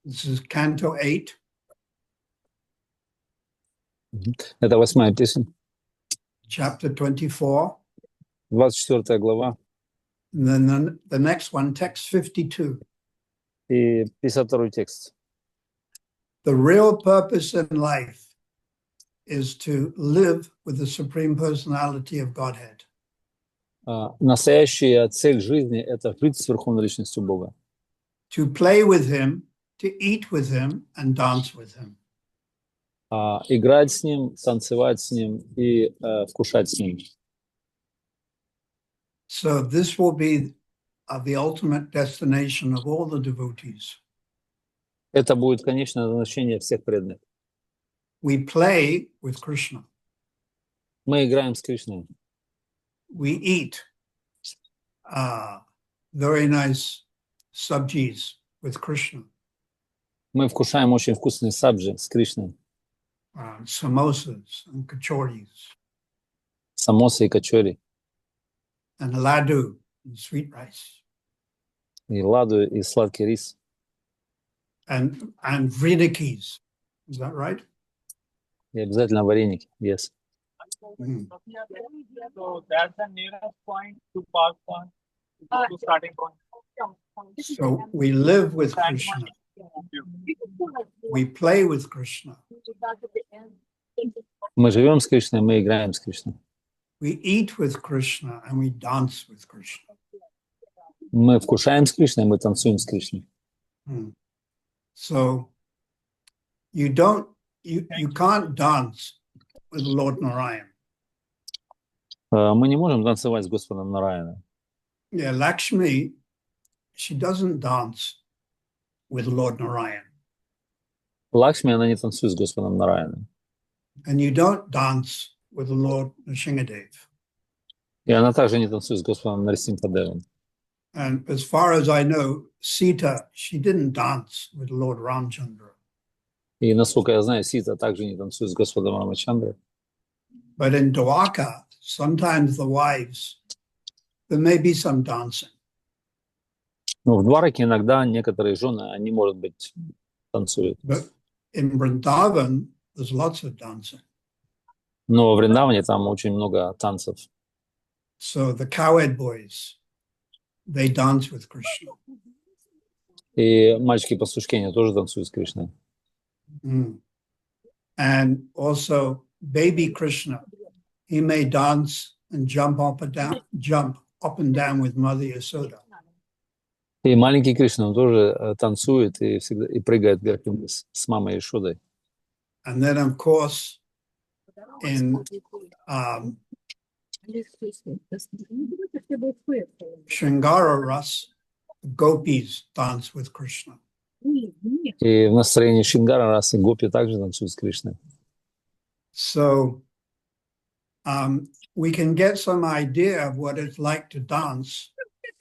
This is Canto 8. Это 8-я песня. Chapter 24. 24 глава. And then the next one, text 52. И 52 текст. The real purpose in life is to live with the Supreme Personality of Godhead. Настоящая цель жизни — это жить с Верховной Личностью Бога. To play with Him, to eat with Him, and dance with Him. Играть с Ним, танцевать с Ним и вкушать с Ним. So this will be the ultimate destination of all the devotees. Это будет конечное назначение всех преданных. We play with Krishna. Мы играем с Кришной. We eat very nice sabjis with Krishna. Мы вкушаем очень вкусные сабджи с Кришной. Samosas and kachoris. Самосы и качори. And laddu and sweet rice. И ладу, и сладкий рис. And vridikis. Is that right? И обязательно вареники. Yes. So that's the nearest point to Partha, to starting point. So we live with Krishna. We play with Krishna. Мы живем с Кришной, мы играем с Кришной. We eat with Krishna and we dance with Krishna. Мы вкушаем с Кришной, мы танцуем с Кришной. So you can't dance with Lord Narayan. Мы не можем танцевать с Господом Нараяна. Yeah, Lakshmi, she doesn't dance with Lord Narayan. Лакшми, она не танцует с Господом Нараяном. And you don't dance with the Lord Nrsimhadev. И она также не танцует с Господом Нарисимхадевом. And as far as I know, Sita, she didn't dance with Lord Ramchandra. И насколько я знаю, Сита также не танцует с Господом Рамачандрой. But in Dwarka, sometimes the wives, there may be some dancing. Но в Двараке иногда некоторые жены, они, может быть, танцуют. But in Vrindavan, there's lots of dancing. Но в Вриндаване там очень много танцев. So the cowherd boys, they dance with Krishna. И мальчики-пастушки, они тоже танцуют с Кришной. And also baby Krishna, he may dance and jump up and down with Mother Yasoda. И маленький Кришна, он тоже танцует и всегда и прыгает вверх и вниз с мамой Ишудой. And then, of course, in Shringara Ras, the gopis dance with Krishna. И в настроении Шингара Расы гопи также танцуют с Кришной. So we can get some idea of what it's like to dance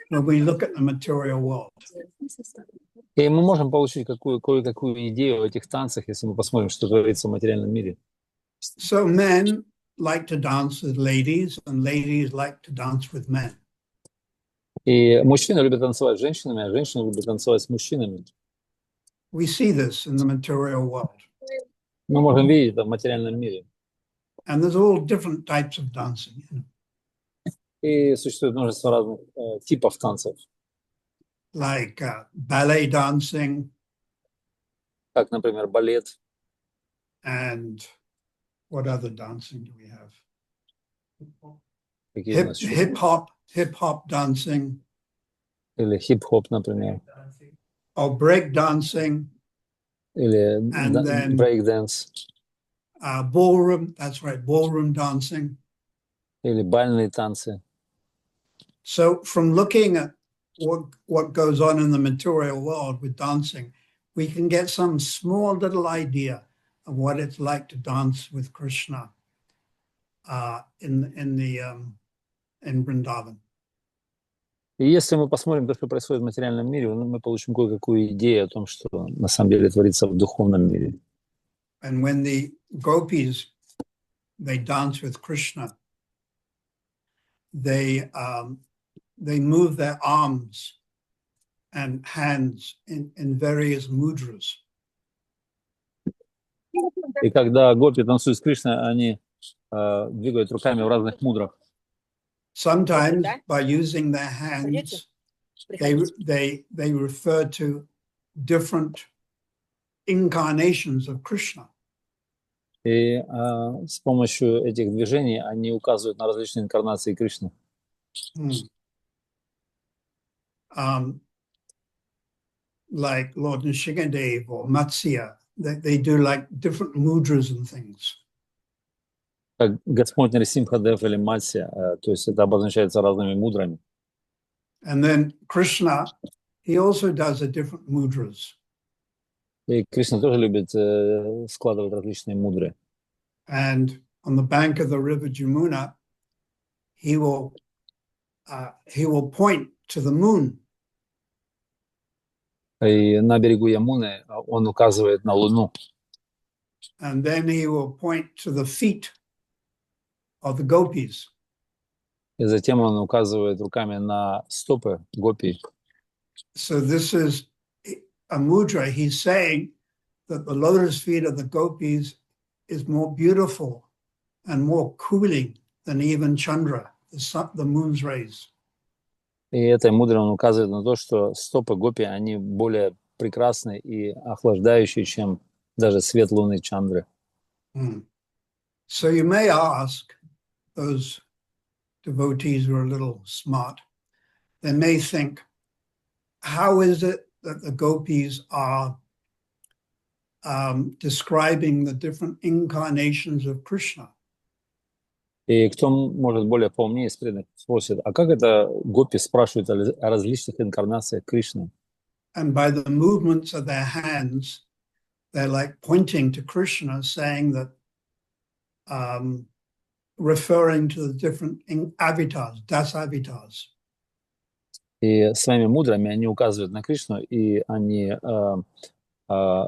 when we look at the material world. И мы можем получить кое-какую идею о этих танцах, если мы посмотрим, что творится в материальном мире. So men like to dance with ladies, and ladies like to dance with men. И мужчины любят танцевать с женщинами, а женщины любят танцевать с мужчинами. We see this in the material world. Мы можем видеть это в материальном мире. And there's all different types of dancing. И существует множество разных типов танцев. Like ballet dancing. Как, например, балет. And what other dancing do we have? Hip-hop dancing. Или хип-хоп, например. Or break dancing. Или брейк-дэнс. Ballroom, that's right, ballroom dancing. Или бальные танцы. So from looking at what goes on in the material world with dancing, we can get some small little idea of what it's like to dance with Krishna in Vrindavan. И если мы посмотрим то, что происходит в материальном мире, мы получим кое-какую идею о том, что на самом деле творится в духовном мире. And when the gopis, they dance with Krishna, they move their arms and hands in various mudras. И когда гопи танцуют с Кришной, они двигают руками в разных мудрах. Sometimes by using their hands, they refer to different incarnations of Krishna. И с помощью этих движений они указывают на различные инкарнации Кришны. Like Lord Nrsimhadev or Matsya, they do like different mudras and things. Как Господь Нарисимхадев или Матсия, то есть это обозначается разными мудрами. And then Krishna, he also does a different mudras. И Кришна тоже любит складывать различные мудры. And on the bank of the river Jamuna, he will point to the moon. И на берегу Ямуны он указывает на Луну. And then he will point to the feet of the gopis. И затем он указывает руками на стопы гопи. So this is a mudra. He's saying that the lotus feet of the gopis is more beautiful and more cooling than even Chandra, the moon's rays. И этой мудрой он указывает на то, что стопы гопи, они более прекрасны и охлаждающие, чем даже свет луны Чандры. So you may ask, those devotees who are a little smart, they may think, how is it that the gopis are describing the different incarnations of Krishna. И кто может более поумнее из преданных спросит, а как это гопи спрашивают о различных инкарнациях Кришны? And by the movements of their hands, they're like pointing to Krishna, saying that, referring to the different avatars, das avatars. И своими мудрами они указывают на Кришну, и они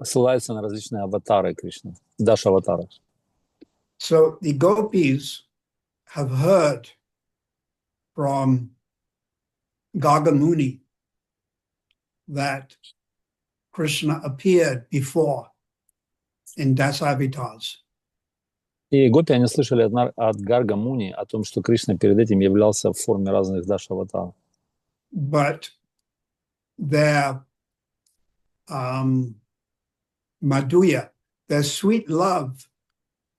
ссылаются на различные аватары Кришны, даш-аватары. So the gopis have heard from Gagamuni that Krishna appeared before in das avatars. И гопи, они слышали от Гарга Муни о том, что Кришна перед этим являлся в форме разных даш-аватаров. But their madhurya, their sweet love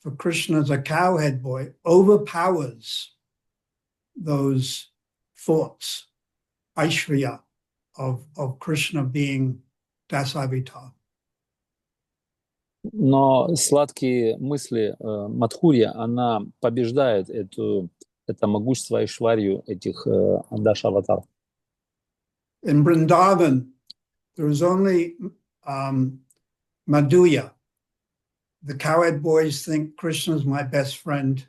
for Krishna as a cowhead boy overpowers those thoughts, Aishvarya, of Krishna being Dasavatar. Но сладкие мысли Мадхурья, она побеждает это могущество Айшварью этих даш-аватаров. In Vrindavan, there is only madhurya. The cowherd boys think Krishna is my best friend.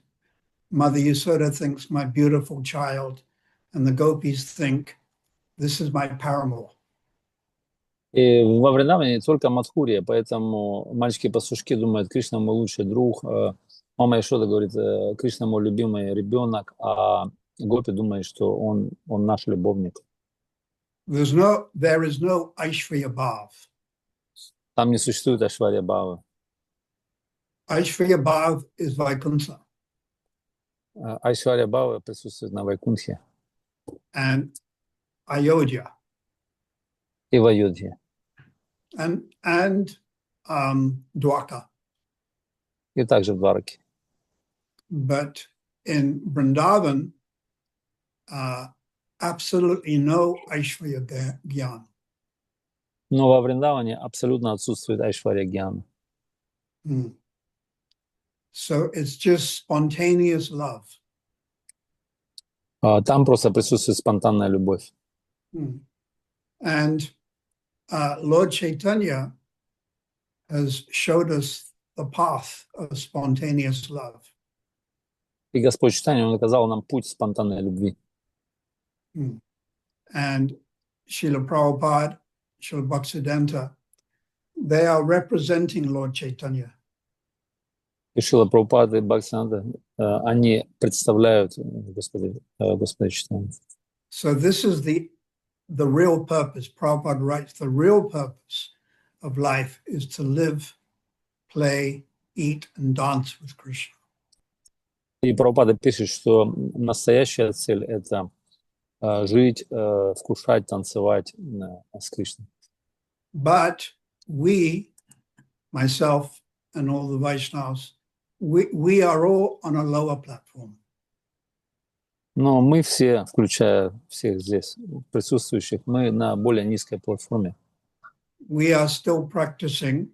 Mother Yasoda thinks my beautiful child. And the gopis think, this is my paramour. И во Вриндаване только Мадхурья, поэтому мальчики-пастушки думают, Кришна мой лучший друг. Мама Яшода говорит, Кришна мой любимый ребенок, а гопи думают, что он наш любовник. There is no Aishvarya Bhav. Там не существует Айшварья Бхавы. Aishvarya Bhav is Vaikuntha. Айшварья Бхава присутствует на Вайкунтхе And Ayodhya. и в Айодхе, And Dwaka. и также в Двараке. But in Vrindavan, absolutely no Aishvarya Gyan. Но во Вриндаване абсолютно отсутствует Айшварья Гьяна. So it's just spontaneous love. Там просто присутствует спонтанная любовь. And Lord Chaitanya has showed us the path of spontaneous love. И Господь Чайтанья, Он указал нам путь спонтанной любви. And Srila Prabhupada, Srila Bhaktisiddhanta, they are representing Lord Chaitanya. И Шрила Прабхупада и Бхактисиданта, они представляют Господа Чайтанью. So this is the real purpose. Prabhupada writes, the real purpose of life is to live, play, eat, and dance with Krishna. И Прабхупада пишет, что настоящая цель — это жить, вкушать, танцевать с Кришной. But we, myself and all the Vaishnavas, we are all on a lower platform. Но мы все, включая всех здесь присутствующих, мы на более низкой платформе. We are still practicing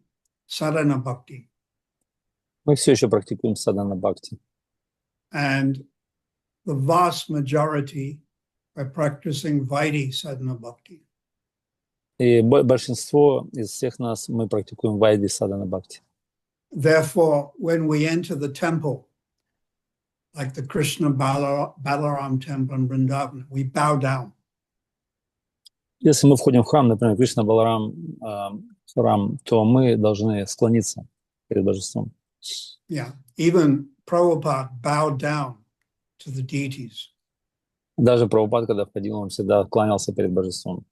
sadhana bhakti. Мы все еще практикуем садхана бхакти. And the vast majority are practicing Vaidhi sadhana bhakti. И большинство из всех нас, мы практикуем вайди садхана бхакти. Therefore, when we enter the temple, like the Krishna Balaram temple in Vrindavan, we bow down. Если мы входим в храм, например, Кришна Баларам храм, то мы должны склониться перед божеством. Yeah, even Prabhupada bowed down to the deities. Даже Прабхупад, когда входил, он всегда кланялся перед божеством.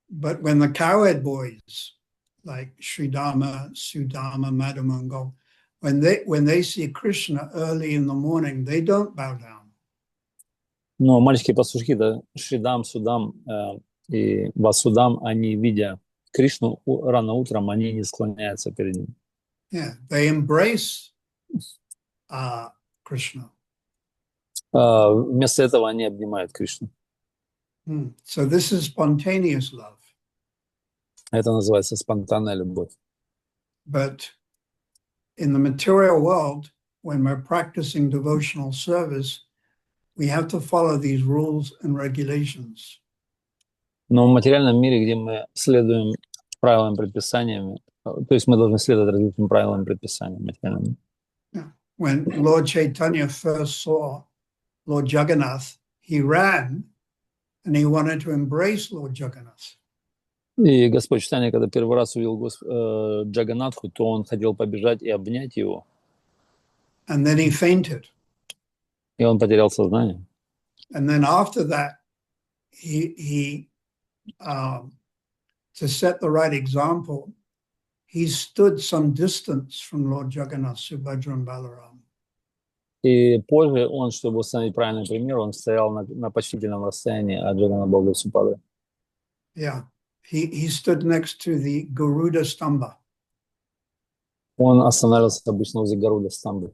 But when the cowherd boys, like Sridharma, Sudama, Madhamangal, when they see Krishna early in the morning, they don't bow down. Но мальчики-пастушки, да, Шридам, Судам и Васудам, они, видя Кришну рано утром, они не склоняются перед ним. Yeah, they embrace Krishna. Вместо этого они обнимают Кришну. So this is spontaneous love. Это называется спонтанная любовь. But in the material world, when we're practicing devotional service, we have to follow these rules and regulations. Но в материальном мире, где мы следуем правилам, предписаниям, то есть мы должны следовать различным правилам и предписаниям материальным. When Lord Chaitanya first saw Lord Jagannath, he ran and he wanted to embrace Lord Jagannath. И Господь Чайтанья, когда первый раз увидел Джаганнатху, то он хотел побежать и обнять его. And then he fainted. И он потерял сознание. And then after that, to set the right example, he stood some distance from Lord Jagannath, Subhadra and Balaram. И позже он, чтобы установить правильный пример, он стоял на почтительном расстоянии от Джаганнатха Бога Супадры. Yeah, he stood next to the Garuda Stamba. Он останавливался обычно возле Гаруда Стамбы.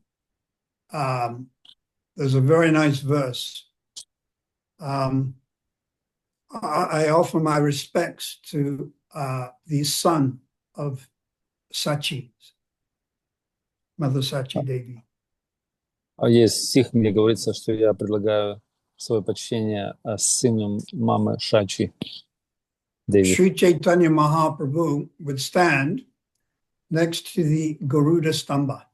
There's a very nice verse. I offer my respects to the son of Sachi, Mother Sachi Devi. Есть стих, где говорится, что я предлагаю свое почтение сыну мамы Шачи Деви. Sri Chaitanya Mahaprabhu would stand next to the Garuda Stamba.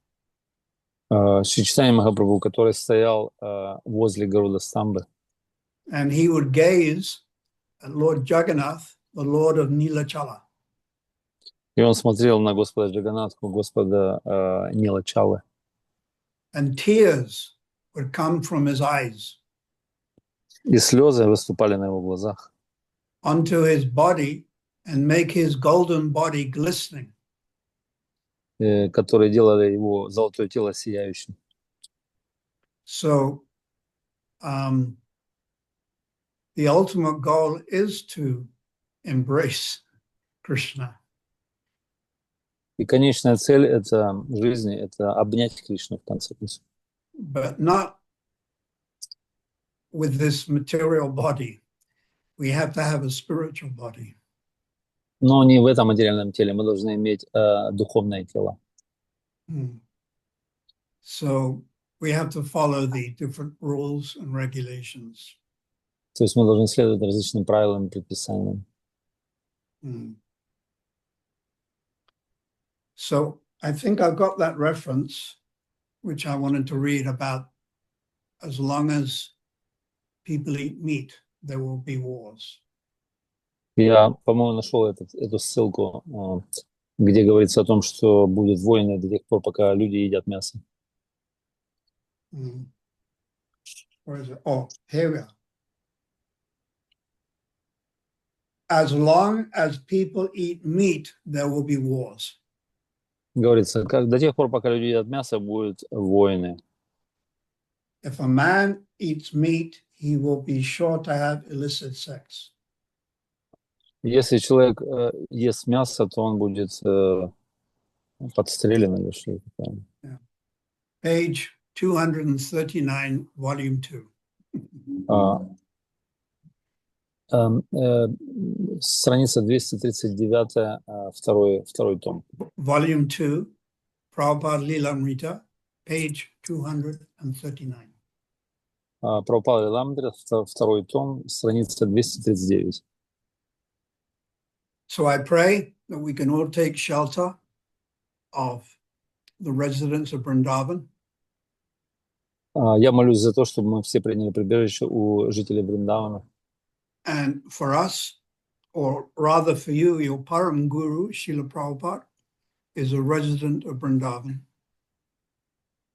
Шри Чайтанья Махапрабху, который стоял возле Гаруда Стамбы. And he would gaze at Lord Jagannath, the Lord of Nilachala. И он смотрел на Господа Джаганнатху, Господа Нилачалы. And tears would come from his eyes И слезы выступали на его глазах. onto his body and make his golden body glistening. Которые делали его золотое тело сияющим. So the ultimate goal is to embrace Krishna. И конечная цель это жизни, это обнять Кришну в конце концов. But not with this material body. We have to have a spiritual body. Но не в этом материальном теле, мы должны иметь духовное тело. So we have to follow the different rules and regulations. То есть мы должны следовать различным правилам и предписаниям. So I think I've got that reference, which I wanted to read about. As long as people eat meat, there will be wars. Я, по-моему, нашел эту ссылку, где говорится о том, что будут войны до тех пор, пока люди едят мясо. Where is it? Oh, here we are. As long as people eat meat, there will be wars. Говорится, до тех пор, пока люди едят мясо, будут войны. If a man eats meat, he will be sure to have illicit sex. Если человек ест мясо, то он будет подстрелен или что-то такое. Page 239, volume 2. Страница 239, второй том. Volume 2, Prabhupada Lilamrita, page 239. Прабхупада Лиламрita, второй том, страница 239. So I pray that we can all take shelter of the residents of Vrindavan. Я молюсь за то, чтобы мы все приняли прибежище у жителей Вриндавана. And for us, or rather for you, your Param Guru, Srila Prabhupada, is a resident of Vrindavan.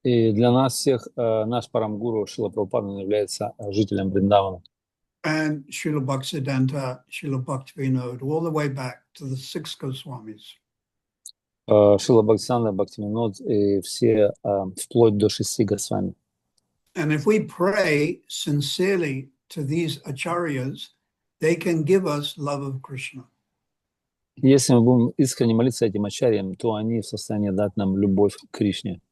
И для нас всех наш Парамгуру Шрила Прабхупада является жителем Вриндавана. And Srila Bhaktisiddhanta, Srila Bhaktivinoda, all the way back to the 6 Goswamis. Шрила Бхактисиданта, Бхактивинод и все вплоть до 6 Госвами. And if we pray sincerely to these acharyas, they can give us love of Krishna. Если мы будем искренне молиться этим ачарьям, то они в состоянии дать нам любовь к Кришне.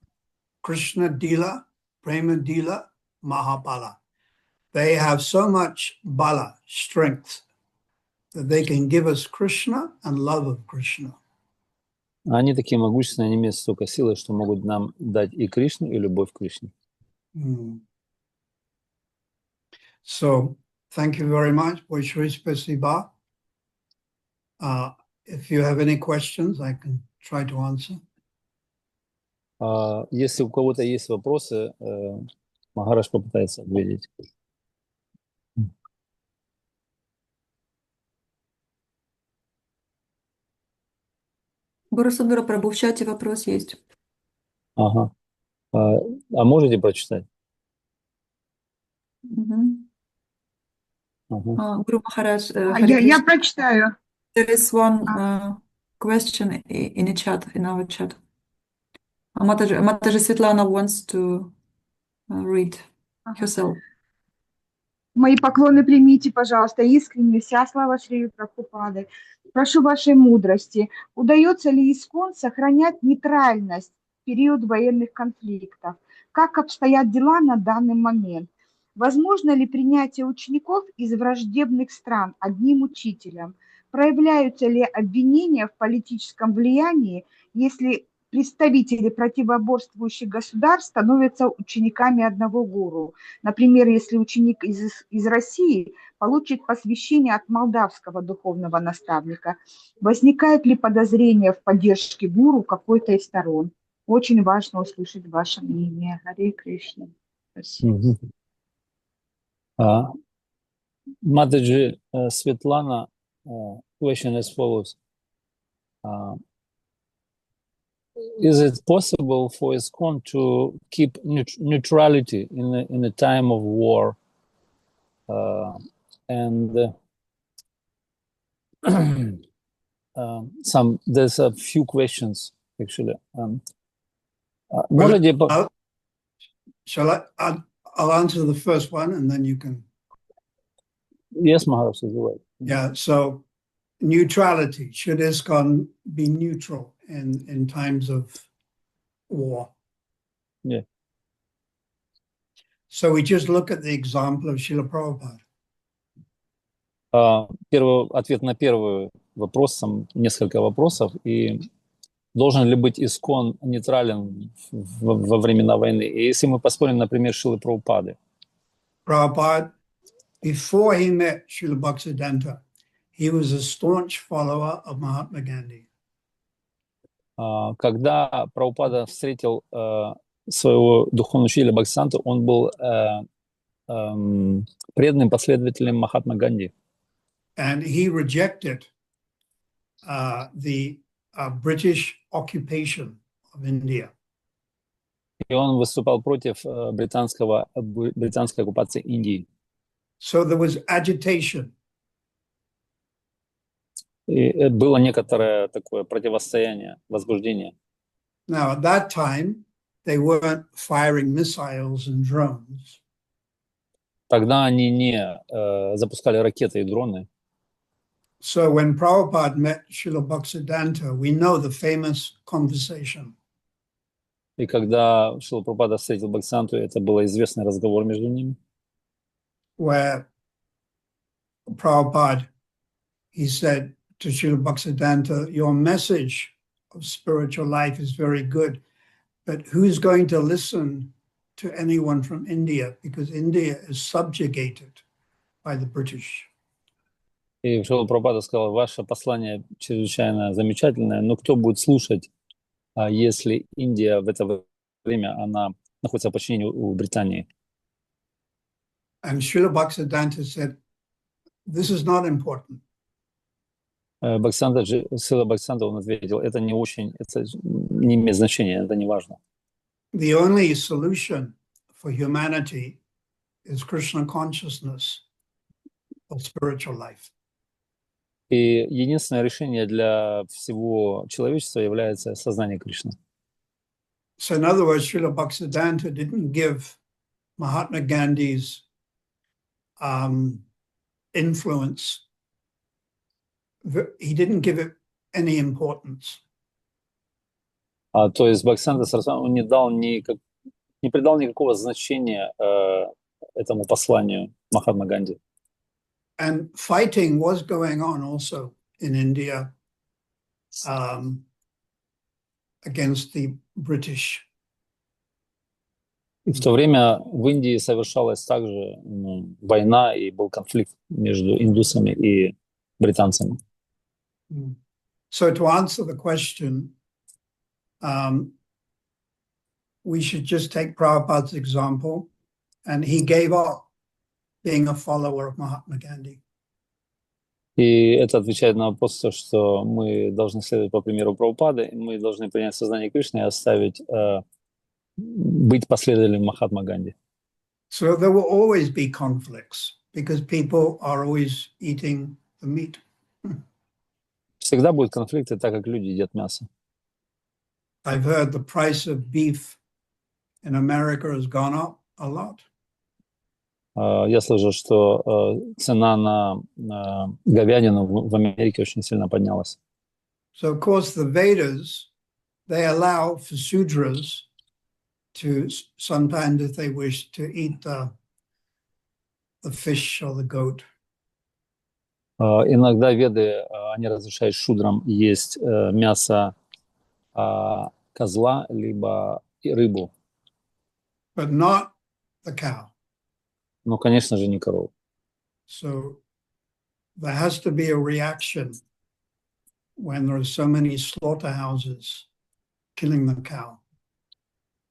Krishna Dila, Prema Dila, Mahapala. They have so much bala, strength, that they can give us Krishna and love of Krishna. Они такие могущественные, они имеют столько силы, что могут нам дать и Кришну, и любовь к Кришне. So, thank you very much. Большое спасибо. If you have any questions, I can try to answer. Если у кого-то есть вопросы, Махараш попытается ответить. Борисудора, Прабhu, в чате вопрос есть. Ага. А можете прочитать? Мгм. Ага. Гуру Махарадж, Я прочитаю. there is one question in the chat, in our chat. Mataji Svetlana wants to read herself. Мои поклоны примите, пожалуйста, искренне, вся слава Шри Прабхупады. Прошу вашей мудрости. Удается ли искон сохранять нейтральность в период военных конфликтов? Как обстоят дела на данный момент? Возможно ли принятие учеников из враждебных стран одним учителем? Проявляются ли обвинения в политическом влиянии, если представители противоборствующих государств становятся учениками одного гуру? Например, если ученик из России получит посвящение от молдавского духовного наставника, возникает ли подозрение в поддержке гуру какой-то из сторон? Очень важно услышать ваше мнение. Харе Кришна. Спасибо. Mataji Svetlana, question as follows. Is it possible for ISKCON to keep neutrality in a time of war? There's a few questions actually. Shall I? I'll answer the first one, and then you can. Yes, Maharaj, is right. Yeah. So, neutrality. Should ISKCON be neutral in times of war? Yeah. So we just look at the example of Srila Prabhupada. Ответ на первый вопрос, несколько вопросов. И должен ли быть ISKCON нейтрален во времена войны? И если мы посмотрим, например, Шрилы Прабхупады. Prabhupada, before he met Srila Bhaktisiddhanta, he was a staunch follower of Mahatma Gandhi. Когда Прабхупада встретил своего духовного учителя Бхактисиddханту, он был преданным последователем Махатмы Ганди. And he rejected the British occupation of India. И он выступал против британской оккупации Индии. So there was agitation. И было некоторое такое противостояние, возбуждение. Now, at that time, they weren't firing missiles and drones. Тогда они не запускали ракеты и дроны. So when Prabhupada met Srila Bhaktisiddhanta, we know the famous conversation. И когда Шрила Прабхупада встретил Бхактисиддханту, это был известный разговор между ними. Where Prabhupada, he said to Srila Bhaktisiddhanta, your message of spiritual life is very good, but who's going to listen to anyone from India? Because India is subjugated by the British. И Шрила Прабхупада сказал, ваше послание чрезвычайно замечательное, но кто будет слушать, если Индия в это время, она находится в подчинении у Британии? And Srila Bhaktisiddhanta said, this is not important. Шрила Бхактисиддханта, он ответил, это не очень, это не имеет значения, это не важно. The only solution for humanity is Krishna consciousness of spiritual life. И единственное решение для всего человечества является сознание Кришны. So in other words, Srila Bhaktisiddhanta didn't give Mahatma Gandhi's influence, he didn't give it any importance. То есть Бхактисиддханта, он не придал никакого значения этому посланию Махатмы Ганди. And fighting was going on also in India. against the British. И в то время в Индии совершалась также война и был конфликт между индусами и британцами. So to answer the question, we should just take Prabhupada's example, and he gave up being a follower of Mahatma Gandhi. И это отвечает на вопрос, что мы должны следовать по примеру Прабхупады, мы должны принять сознание Кришны и оставить быть последователем Махатма Ганди. So there will always be conflicts because people are always eating the meat. Всегда будут конфликты, так как люди едят мясо. I've heard the price of beef in America has gone up a lot. Я слышал, что цена на говядину в Америке очень сильно поднялась. So of course the Vedas, they allow for Sudras to sometimes, if they wish, to eat the fish or the goat. Иногда веды, они разрешают шудрам есть мясо козла, либо рыбу. But not the cow. Но, конечно же, не корову. So there has to be a reaction when there are so many slaughterhouses killing the cow.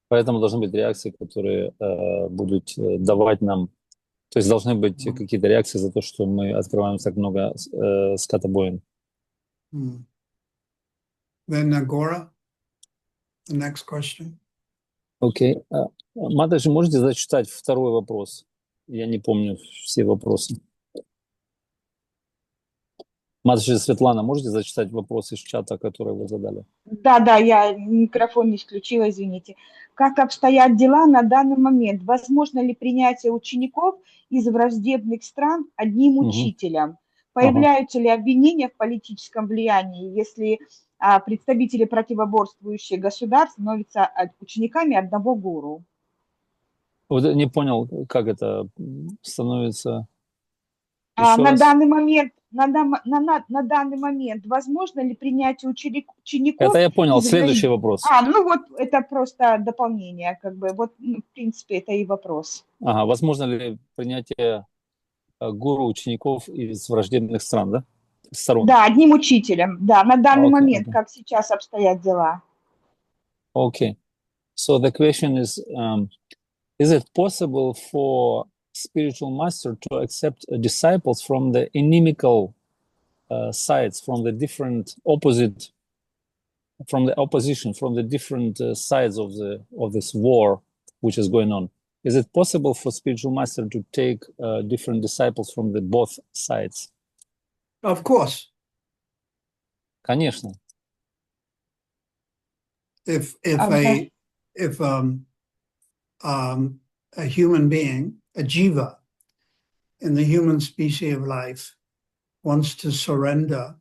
Поэтому должны быть реакции, которые будут давать нам, то есть должны быть какие-то реакции за то, что мы открываем так много скотобоин. Then Nagora, the next question. Окей. Матаджи, можете зачитать второй вопрос? Я не помню все вопросы. Матаджи Светлана, можете зачитать вопрос из чата, который вы задали? Да, я микрофон не включила, извините. Как обстоят дела на данный момент? Возможно ли принятие учеников из враждебных стран одним учителем? Появляются ли обвинения в политическом влиянии, если представители противоборствующих государств становятся учениками одного гуру? Вот не понял, как это становится. На данный момент возможно ли принятие учеников? Это я понял. Следующий вопрос. Ну вот это просто дополнение, как бы. Вот, в принципе, это и вопрос. Возможно ли принятие гуру учеников из враждебных стран, да? Сторон. Да, одним учителем. Да, на данный момент, как сейчас обстоят дела. Okay. So the question is it possible for spiritual master to accept disciples from the inimical sides, from the different opposite, from the opposition, from the different sides of this war which is going on? Is it possible for spiritual master to take different disciples from the both sides? Of course. Конечно. If a human being, a jiva, in the human species of life wants to surrender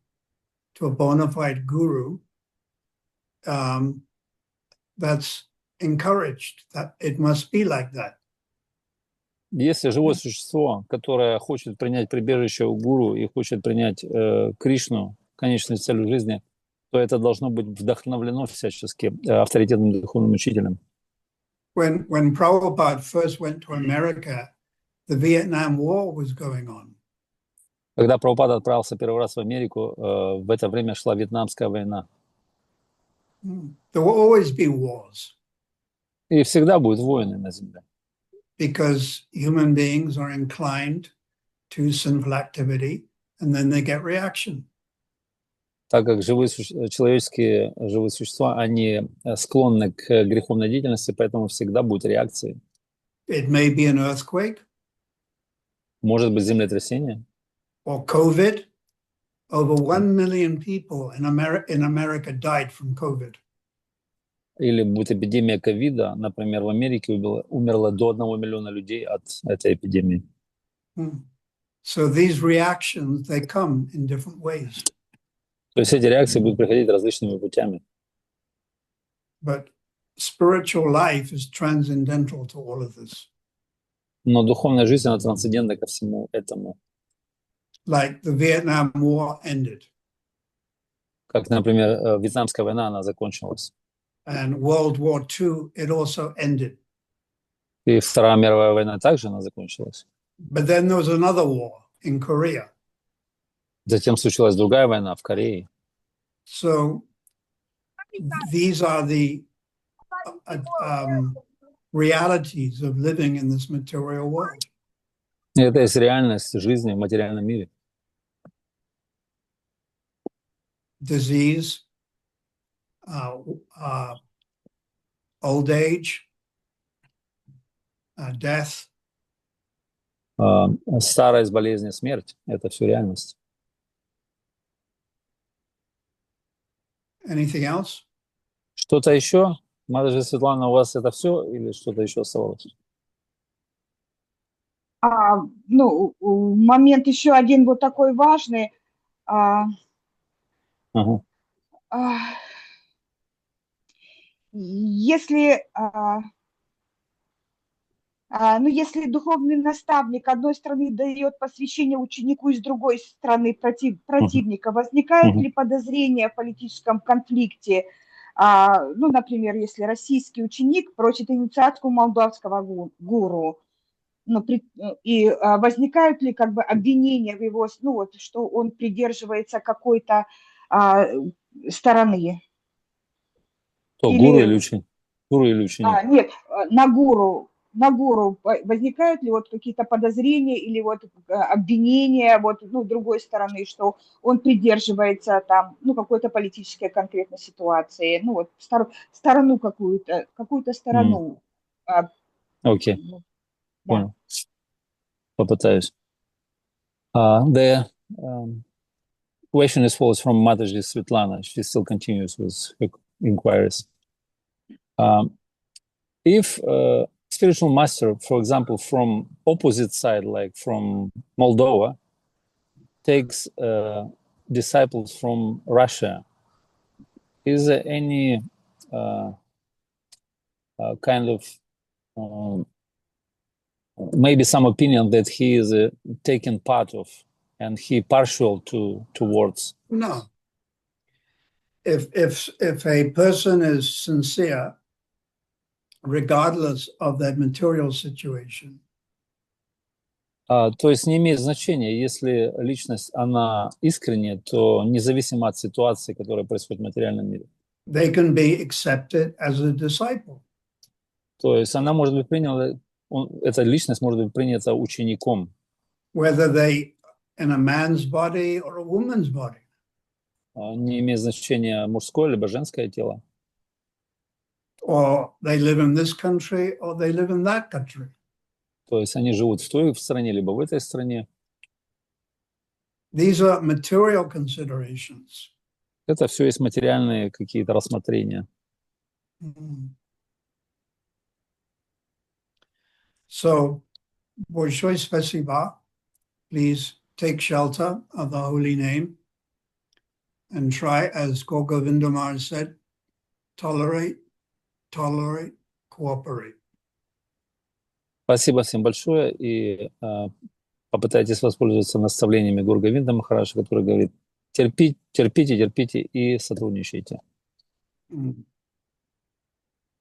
to a bona fide guru, that's encouraged. That it must be like that. Если живое существо, которое хочет принять прибежище у гуру и хочет принять Кришну, конечной целью жизни, то это должно быть вдохновлено всячески авторитетным духовным учителем. When Prabhupada first went to America, the Vietnam War was going on. Когда Прабхупада отправился первый раз в Америку, в это время шла Вьетнамская война. There will always be wars. И всегда будут войны на земле. Because human beings are inclined to sinful activity, and then they get reaction. Так как человеческие живые существа, они склонны к греховной деятельности, поэтому всегда будут реакции. It may be an earthquake. Может быть землетрясение. Or COVID. Over 1 million people in America died from COVID. Или будет эпидемия ковида, например, в Америке умерло до 1 миллиона людей от этой эпидемии. So these reactions, they come in different ways. То есть эти реакции будут приходить различными путями. But spiritual life is transcendental to all of this. Но духовная жизнь, она трансцендентна ко всему этому. Like the Vietnam War ended. Как, например, Вьетнамская война, она закончилась. And World War II, it also ended. И Вторая мировая война также она закончилась. But then there was another war in Korea. Затем случилась другая война в Корее. So these are the realities of living in this material world. И это есть реальность жизни в материальном мире. Disease, old age, death. Старость, болезни, смерть — это все реальность. Anything else? Что-то еще? Матаджи Светлана, у вас это все или что-то еще оставалось? Ну, момент еще один вот такой важный. Ага. Если, ну, если духовный наставник одной стороны дает посвящение ученику из другой стороны противника, возникает ли подозрение в политическом конфликте? Ну, например, если российский ученик просит инициацию молдавского гуру, ну, и возникают ли как бы обвинения в его, ну, вот, что он придерживается какой-то стороны? Кто, гуру или ученик? Гуру или ученик? Нет, на гуру возникают ли вот какие-то подозрения или вот обвинения вот, ну, другой стороны, что он придерживается там, ну, какой-то политической конкретной ситуации, ну, вот сторону какую-то сторону. Окей, понял. Попытаюсь. The question is follows from Mataji Svetlana. She still continues with her inquiries. If spiritual master, for example, from opposite side, like from Moldova, takes disciples from Russia, is there any kind of maybe some opinion that he is taken part of and he partial towards? No. If a person is sincere, regardless of their material situation, то есть не имеет значения, если личность, она искренняя, то независимо от ситуации, которая происходит в материальном мире. they can be accepted as a disciple. То есть она может быть принята, эта личность может быть принята учеником. Whether they in a man's body or a woman's body. Не имеет значения мужское либо женское тело. Or they live in this country or they live in that country. То есть они живут в той стране, либо в этой стране. These are material considerations. Это все есть материальные какие-то рассмотрения. So, большое спасибо. Please take shelter of the holy name and try, as Gogovinda Maharaj said, tolerate, cooperate. Спасибо всем большое, и попытайтесь воспользоваться наставлениями Гуру Говинда Махараджа, который говорит: терпите и сотрудничайте. And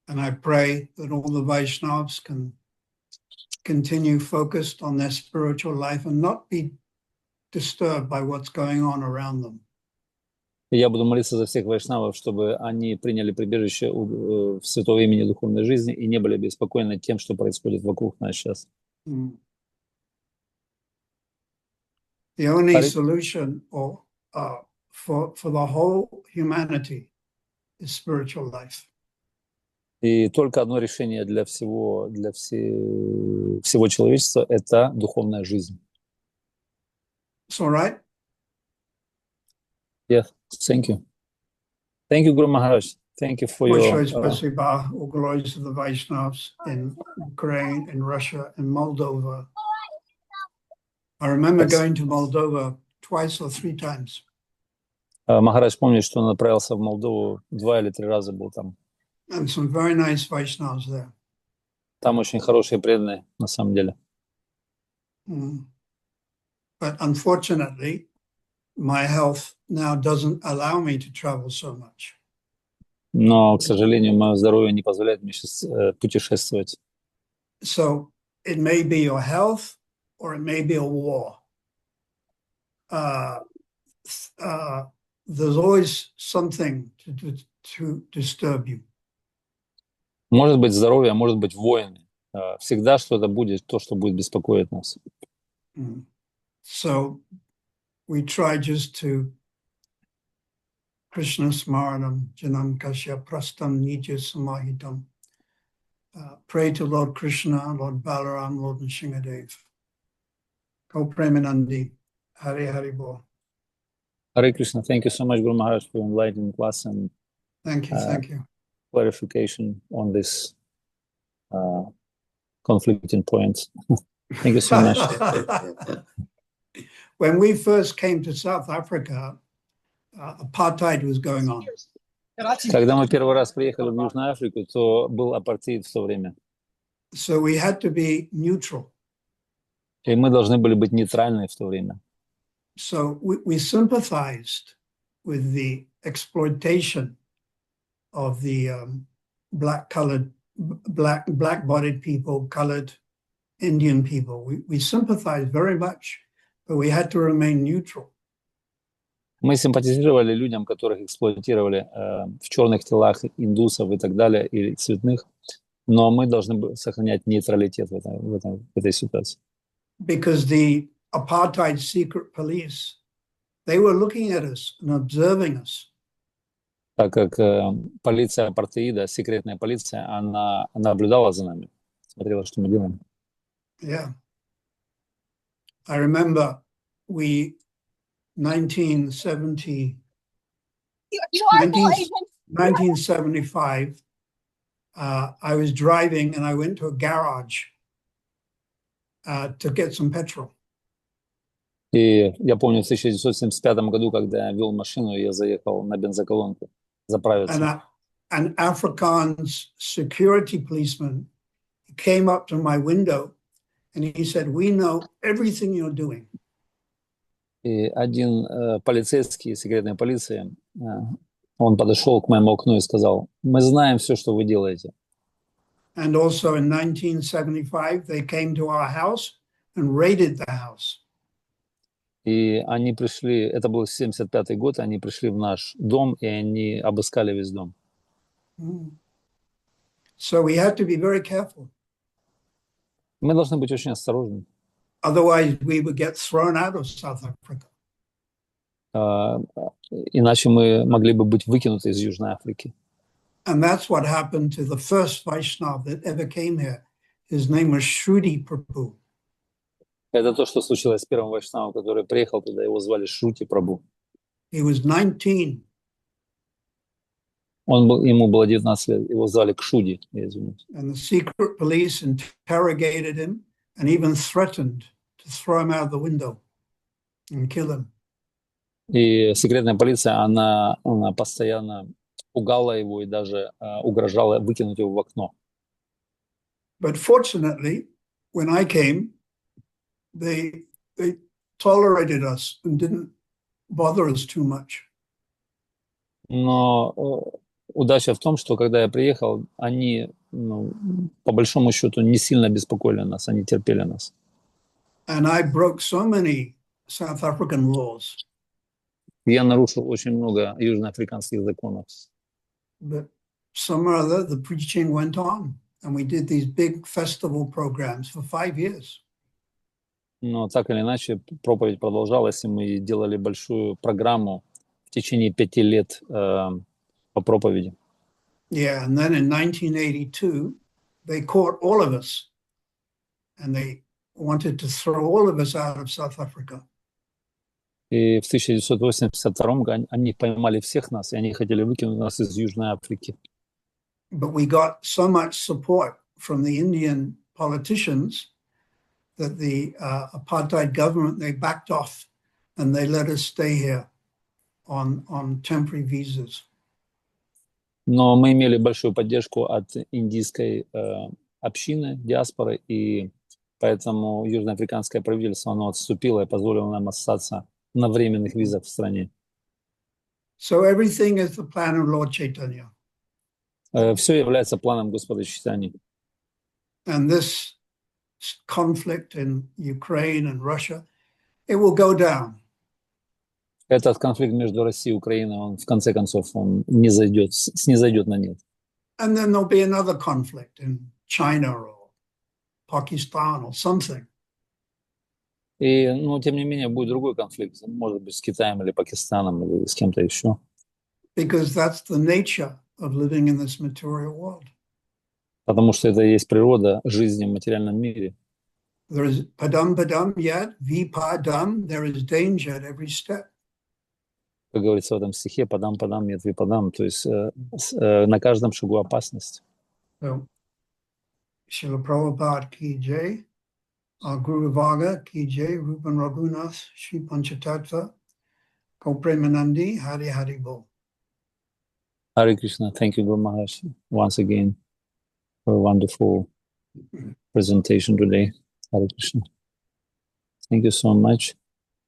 I pray that all the Vaishnavas can continue focused on their spiritual life and not be disturbed by what's going on around them. И я буду молиться за всех вайшнавов, чтобы они приняли прибежище в святого имени духовной жизни и не были обеспокоены тем, что происходит вокруг нас сейчас. The only solution for the whole humanity is spiritual life. И только одно решение для всего человечества — это духовная жизнь. It's all right? Yes, thank you. Thank you, Guru Maharaj. Thank you for your... Большое спасибо. All glories to the Vaishnavas in Ukraine, in Russia, in Moldova. I remember going to Moldova twice or three times. Махарадж помнит, что он отправился в Молдову 2 или 3 раза, был там. And some very nice Vaishnavas there. Там очень хорошие преданные, на самом деле. But unfortunately, my health now doesn't allow me to travel so much. Но, к сожалению, мое здоровье не позволяет мне сейчас путешествовать. So it may be your health or it may be a war. There's always something to disturb you. Может быть здоровье, а может быть войны. Всегда что-то будет, то, что будет беспокоить нас. So we try just to Krishna Smaranam Janam Kasya Prastam Nitya Samahitam. Pray to Lord Krishna, Lord Balaram, Lord Nrsimhadev. Go Premanandi. Hare Hare Bol. Hare Krishna, thank you so much, Guru Maharaj, for enlightening us and Thank you. clarification on this conflicting points. Thank you so much. When we first came to South Africa, apartheid was going on. Когда мы первый раз приехали в Южную Африку, то был апартеид в то время. So we had to be neutral. И мы должны были быть нейтральны в то время. So we sympathized with the exploitation of the black-bodied people, colored Indian people. We sympathized very much, but we had to remain neutral. Мы симпатизировали людям, которых эксплуатировали в черных телах индусов и так далее, или цветных, но мы должны были сохранять нейтралитет в этой ситуации. Because the apartheid secret police, they were looking at us and observing us. Так как полиция апартеида, секретная полиция, она наблюдала за нами, смотрела, что мы делаем. Yeah. I remember 1975, I was driving and I went to a garage to get some petrol. И я помню, в 1975 году, когда я вел машину, я заехал на бензоколонку заправиться. An Afrikaans security policeman came up to my window and he said, "We know everything you're doing." И один полицейский секретной полиции, он подошел к моему окну и сказал: "Мы знаем все, что вы делаете." And also in 1975, they came to our house and raided the house. И они пришли, это был 75-й год, они пришли в наш дом, и они обыскали весь дом. So we have to be very careful. Мы должны быть очень осторожны. Otherwise, we would get thrown out of South Africa. Иначе мы могли бы быть выкинуты из Южной Африки. And that's what happened to the first Vaishnava that ever came here. His name was Shruti Prabhu. Это то, что случилось с первым вайшнавом, который приехал туда, его звали Шрути Прабху. He was 19. Ему было 19 лет, его звали Кшуди, я извиняюсь. And the secret police interrogated him and even threatened to throw him out the window and kill him. И секретная полиция, она постоянно пугала его и даже угрожала выкинуть его в окно. But fortunately, when I came, they tolerated us and didn't bother us too much. Но удача в том, что когда я приехал, они, по большому счету, не сильно беспокоили нас, они терпели нас. And I broke so many South African laws. Я нарушил очень много южноафриканских законов. But somehow or other, the preaching went on, and we did these big festival programs for 5 years. Но так или иначе, проповедь продолжалась, и мы делали большую программу в течение 5 лет по проповеди. Yeah, and then in 1982, they caught all of us, and they wanted to throw all of us out of South Africa. И в 1982 году они поймали всех нас, и они хотели выкинуть нас из Южной Африки. But we got so much support from the Indian politicians that the apartheid government, they backed off and they let us stay here on temporary visas. Но мы имели большую поддержку от индийской общины, диаспоры, и поэтому южноафриканское правительство, оно отступило и позволило нам остаться на временных визах в стране. So everything is the plan of Lord Chaitanya. Все является планом Господа Чайтаньи. And this conflict in Ukraine and Russia, it will go down. Этот конфликт между Россией и Украиной, он в конце концов, он не зайдет, снизойдет на нет. And then there'll be another conflict in China or Pakistan or something. И, ну, тем не менее, будет другой конфликт, может быть, с Китаем или Пакистаном или с кем-то еще. Because that's the nature of living in this material world. Потому что это и есть природа жизни в материальном мире. There is padam yet, vipadam, there is danger at every step. Как говорится в этом стихе, падам, нет випадам, то есть на каждом шагу опасность. So, Srila Prabhupada ki jai, Guru Varga ki jai, Rupan Raghunath, Shri Panchatattva, Kopremanandi, Hari Hari Bol. Hare Krishna, thank you, Guru Maharaj, once again for a wonderful presentation today. Hare Krishna. Thank you so much.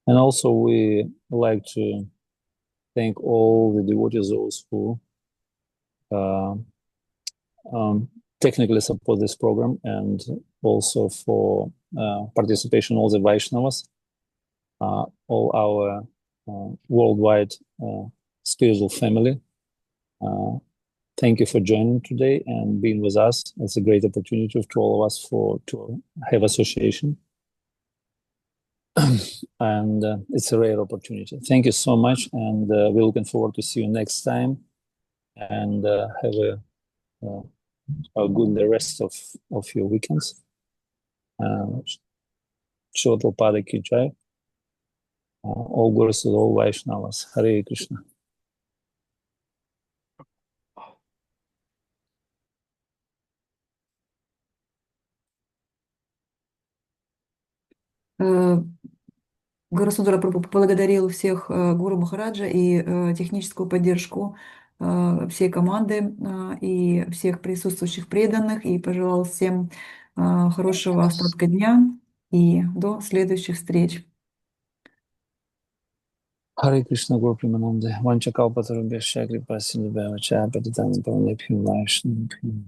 And also we like to thank all the devotees, those who technically support this program, and also for participation, all the Vaishnavas, all our worldwide spiritual family. Thank you for joining today and being with us. It's a great opportunity to all of us to have association. And it's a rare opportunity. Thank you so much, and we're looking forward to see you next time, and have a good rest of your weekends. Shri Pada ki jai. All glories to all Vaishnavas. Hare Krishna. Гуру Сундара Прабху поблагодарил всех Гуру Махараджа и техническую поддержку всей команды и всех присутствующих преданных, и пожелал всем хорошего остатка дня и до следующих встреч. Hare Krishna Guru Premanande. Vancha Kalpatarubhyascha Kripa Sindhubhyavacha Patitanam Pavanebhyo Vaishnavabhyo.